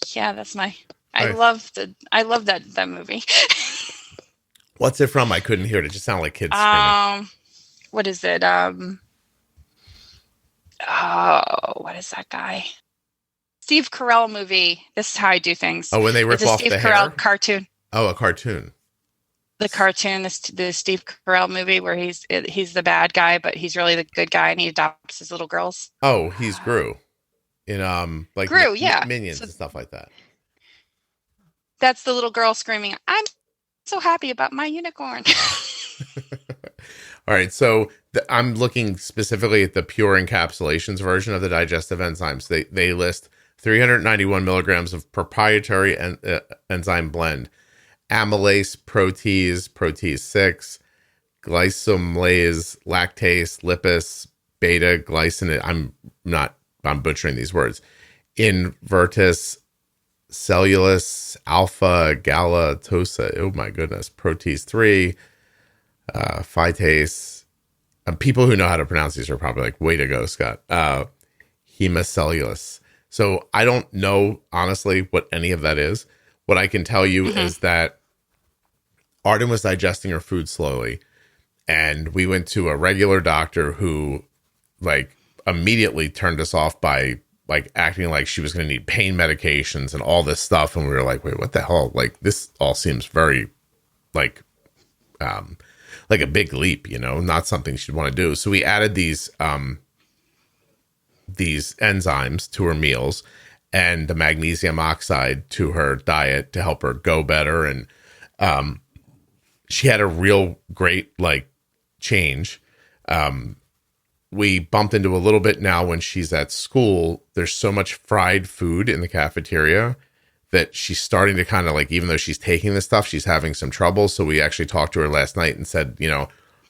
Yeah, that's I love that movie. What's it from? I couldn't hear it. It just sounded like kids screaming. What is it? What is that guy? Steve Carell movie. This is how I do things. Oh, when they rip off the hair? Steve Carell cartoon. Oh, a cartoon. The cartoon, the Steve Carell movie where he's the bad guy, but he's really the good guy, and he adopts his little girls. Oh, he's Gru in like Gru, yeah. Minions So and stuff like that. that's the little girl screaming, "I'm so happy about my unicorn." All right, so I'm looking specifically at the pure encapsulations version of the digestive enzymes. They list 391 milligrams of proprietary enzyme blend, amylase, protease 6, glycomylase, lactase, lipase, beta glycinate. I'm butchering these words. Invertus, cellulose, alpha galactosa. Oh my goodness. Protease 3, phytase. People who know how to pronounce these are probably like, way to go, Scott. Hemicellulose. So I don't know, honestly, what any of that is. What I can tell you is that Arden was digesting her food slowly, and we went to a regular doctor who like immediately turned us off by like acting like she was going to need pain medications and all this stuff. And we were like, wait, what the hell? Like, this all seems very like a big leap, not something she'd want to do. So we added these enzymes to her meals and the magnesium oxide to her diet to help her go better. And she had a real great like change. We bumped into a little bit now when she's at school. There's so much fried food in the cafeteria that she's starting to kind of like, even though she's taking this stuff, she's having some trouble. So we actually talked to her last night and said,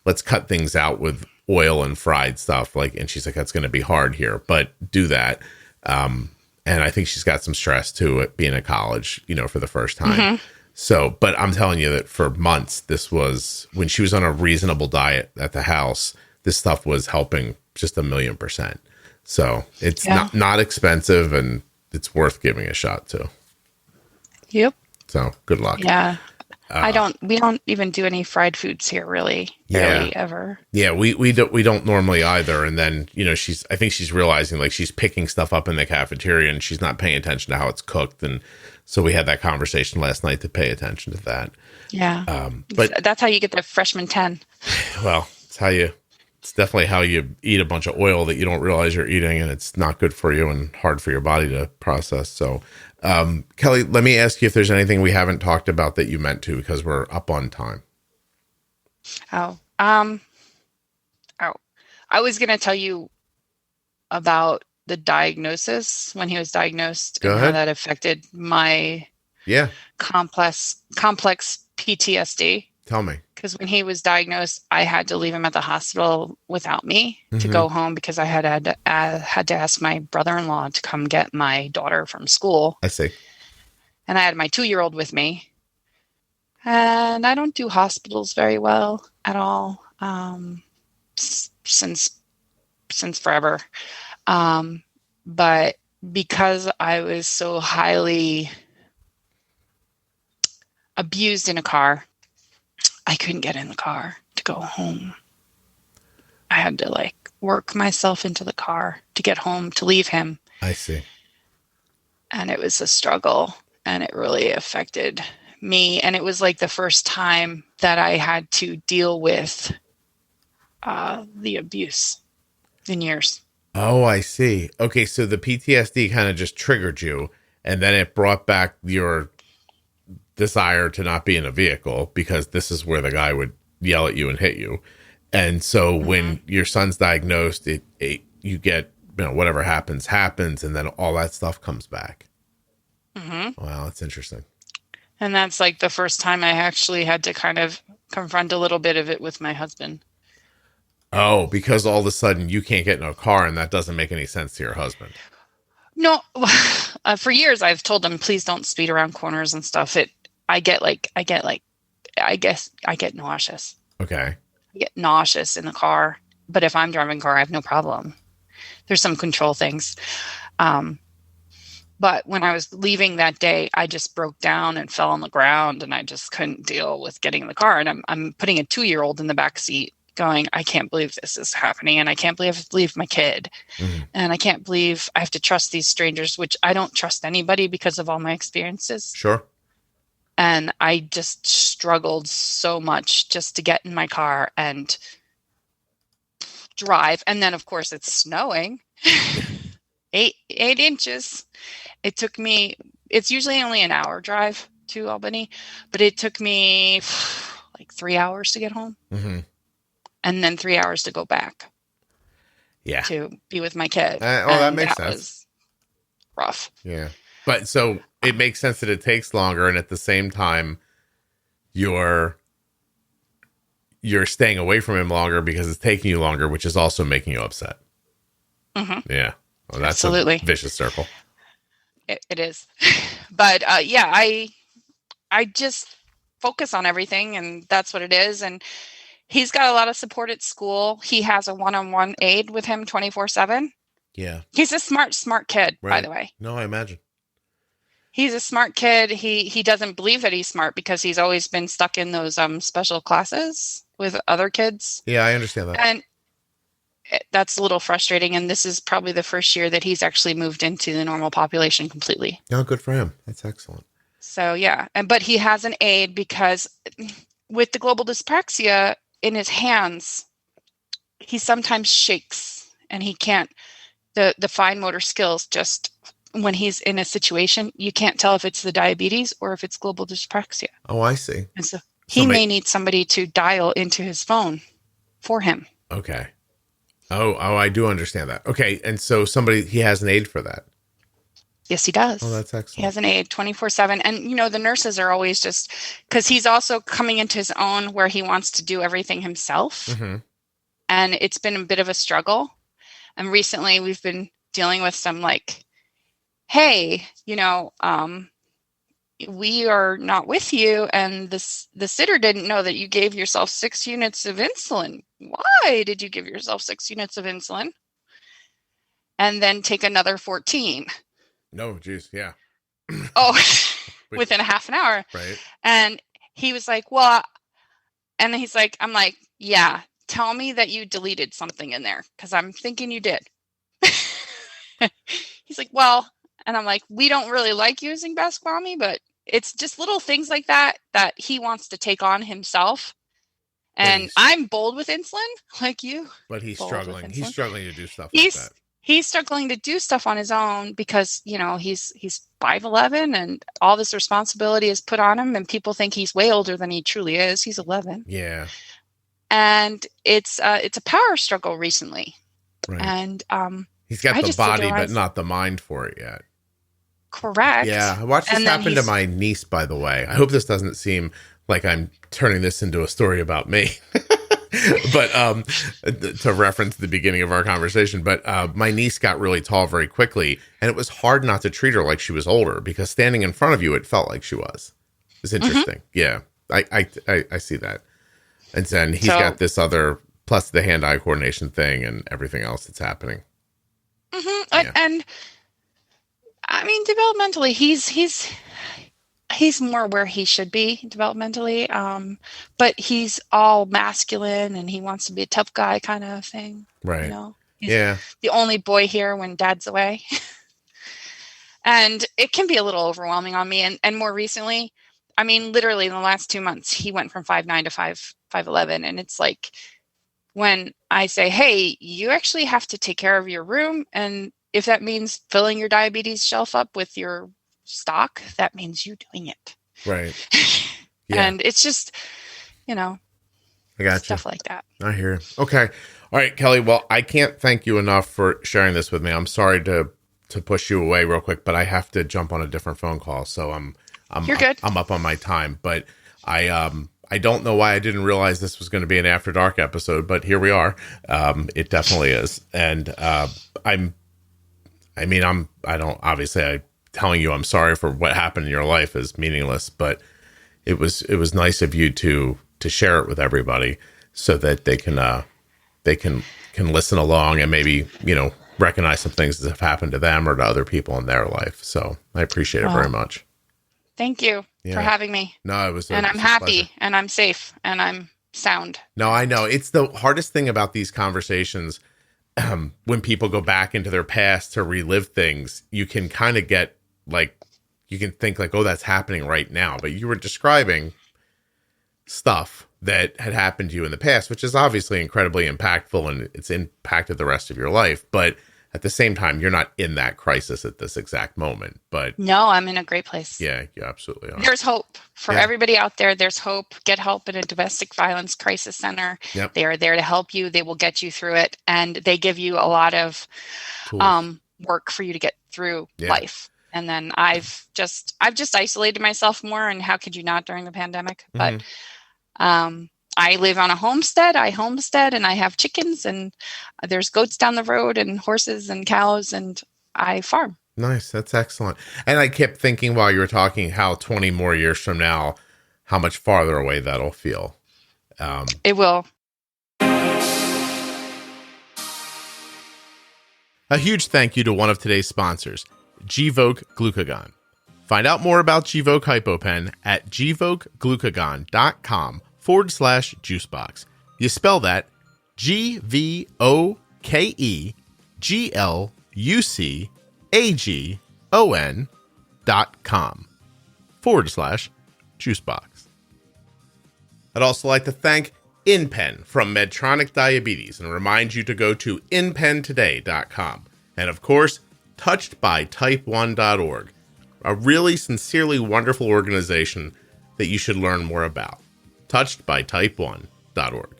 let's cut things out with oil and fried stuff. And she's like, that's going to be hard here, but do that. And I think she's got some stress too at being at college, for the first time. Mm-hmm. So, but I'm telling you that for months, this was when she was on a reasonable diet at the house, this stuff was helping just 1,000,000%. So it's not expensive, and it's worth giving a shot to. Yep. So good luck. Yeah. We don't even do any fried foods here, really. Barely ever. Yeah. We don't normally either. And then, I think she's realizing like she's picking stuff up in the cafeteria and she's not paying attention to how it's cooked. And so we had that conversation last night to pay attention to that. Yeah. But that's how you get the freshman 10. Well, it's definitely how you eat a bunch of oil that you don't realize you're eating, and it's not good for you and hard for your body to process. So, Kelly, let me ask you if there's anything we haven't talked about that you meant to, because we're up on time. I was going to tell you about the diagnosis when he was diagnosed and how that affected my complex PTSD. Tell me. Because when he was diagnosed, I had to leave him at the hospital without me to go home because I had to ask my brother-in-law to come get my daughter from school. I see. And I had my 2-year-old with me. And I don't do hospitals very well at all since forever. But because I was so highly abused in a car, I couldn't get in the car to go home. I had to work myself into the car to get home, to leave him. I see. And it was a struggle, and it really affected me. And it was the first time that I had to deal with the abuse in years. Oh, I see. Okay, so the PTSD kind of just triggered you, and then it brought back your desire to not be in a vehicle, because this is where the guy would yell at you and hit you. And so when your son's diagnosed, you get, whatever happens, and then all that stuff comes back. Mm-hmm. Wow, that's interesting. And that's the first time I actually had to kind of confront a little bit of it with my husband. Oh, because all of a sudden you can't get in a car, and that doesn't make any sense to your husband. No, for years I've told him, please don't speed around corners and stuff. I get nauseous. Okay. I get nauseous in the car, but if I'm driving a car, I have no problem. There's some control things. But when I was leaving that day, I just broke down and fell on the ground, and I just couldn't deal with getting in the car. And I'm putting a 2-year-old in the back seat going, I can't believe this is happening. And I can't believe I have to leave my kid. Mm-hmm. And I can't believe I have to trust these strangers, which I don't trust anybody because of all my experiences. Sure. And I just struggled so much just to get in my car and drive. And then, of course, it's snowing. 8 inches. It took me, it's usually only an hour drive to Albany, but it took me like 3 hours to get home. Mm-hmm. And then 3 hours to go back. Yeah. To be with my kid. That makes sense. Was rough. Yeah. But so it makes sense that it takes longer, and at the same time, you're staying away from him longer because it's taking you longer, which is also making you upset. Mm-hmm. Yeah. Well, that's absolutely a vicious circle. It is. But yeah, I just focus on everything, and that's what it is. And he's got a lot of support at school. He has a one-on-one aide with him 24/7. Yeah. He's a smart kid, right. By the way. No, I imagine. He's a smart kid. He doesn't believe that he's smart because he's always been stuck in those special classes with other kids. Yeah, I understand that. And that's a little frustrating. And this is probably the first year that he's actually moved into the normal population completely. Oh, good for him. That's excellent. So, yeah. But he has an aide because with the global dyspraxia in his hands, he sometimes shakes and he can't, the fine motor skills just when he's in a situation, you can't tell if it's the diabetes or if it's global dyspraxia. Oh, I see. And so he may need somebody to dial into his phone for him. Okay. Oh, I do understand that. Okay. And so he has an aide for that. Yes, he does. Oh, that's excellent. He has an aide 24/7. And, the nurses are always just, because he's also coming into his own where he wants to do everything himself. Mm-hmm. And it's been a bit of a struggle. And recently we've been dealing with some hey, we are not with you. And the sitter didn't know that you gave yourself 6 units of insulin. Why did you give yourself 6 units of insulin? And then take another 14. No, geez, yeah. Oh, within a half an hour. Right. And he was like, well, and he's like, I'm like, yeah, tell me that you deleted something in there because I'm thinking you did. He's like, well, and I'm like, we don't really like using Best Mommy, but it's just little things like that he wants to take on himself. And I'm bold with insulin, like you. But he's struggling. He's struggling to do stuff like that. He's struggling to do stuff on his own because, he's 5'11" and all this responsibility is put on him, and people think he's way older than he truly is. He's 11. Yeah. And it's a power struggle recently. Right. And he's got the body, but not the mind for it yet. Correct. Yeah. I watched this happen to my niece, by the way. I hope this doesn't seem like I'm turning this into a story about me. But to reference the beginning of our conversation, but my niece got really tall very quickly, and it was hard not to treat her like she was older because standing in front of you, it felt like she was. It's interesting. Mm-hmm. Yeah, I see that. And then he's got this other, plus the hand-eye coordination thing and everything else that's happening. Mm-hmm. Yeah. And I mean, developmentally, he's more where he should be developmentally, but he's all masculine and he wants to be a tough guy kind of thing. Right. He's the only boy here when dad's away. And it can be a little overwhelming on me. And more recently, I mean, literally in the last 2 months, he went from 5'9" to 5'11". And it's like when I say, hey, you actually have to take care of your room. And if that means filling your diabetes shelf up with your stock, that means you doing it. Right. Yeah. And it's just, I got stuff like that. I hear you. Okay. All right, Kelly. Well, I can't thank you enough for sharing this with me. I'm sorry to push you away real quick, but I have to jump on a different phone call. So You're good. I'm up on my time, but I don't know why I didn't realize this was going to be an After Dark episode, but here we are. It definitely is. And I'm telling you I'm sorry for what happened in your life is meaningless, but it was nice of you to share it with everybody so that they can listen along and maybe, recognize some things that have happened to them or to other people in their life. So I appreciate it very much. Thank you for having me. No, it was, and I'm happy and I'm safe and I'm sound. No, I know it's the hardest thing about these conversations. When people go back into their past to relive things, you can kind of get you can think like, oh, that's happening right now. But you were describing stuff that had happened to you in the past, which is obviously incredibly impactful and it's impacted the rest of your life. But at the same time, you're not in that crisis at this exact moment. But no, I'm in a great place. Yeah, you absolutely are. There's hope for everybody out there. There's hope. Get help in a domestic violence crisis center. Yep. They are there to help you. They will get you through it. And they give you a lot of work for you to get through life. And then I've just isolated myself more. And how could you not during the pandemic? But I live on a homestead. I homestead and I have chickens and there's goats down the road and horses and cows and I farm. Nice. That's excellent. And I kept thinking while you were talking how 20 more years from now, how much farther away that'll feel. It will. A huge thank you to one of today's sponsors, Gvoke Glucagon. Find out more about Gvoke HypoPen at gvokeglucagon.com/juicebox. You spell that GVOKEGLUCAGON.com/juicebox. I'd also like to thank InPen from Medtronic Diabetes and remind you to go to InPenToday.com. And of course, touchedbytype1.org, a really sincerely wonderful organization that you should learn more about. Touchedbytype1.org.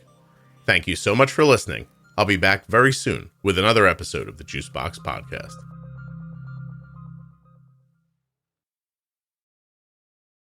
Thank you so much for listening. I'll be back very soon with another episode of the Juicebox Podcast.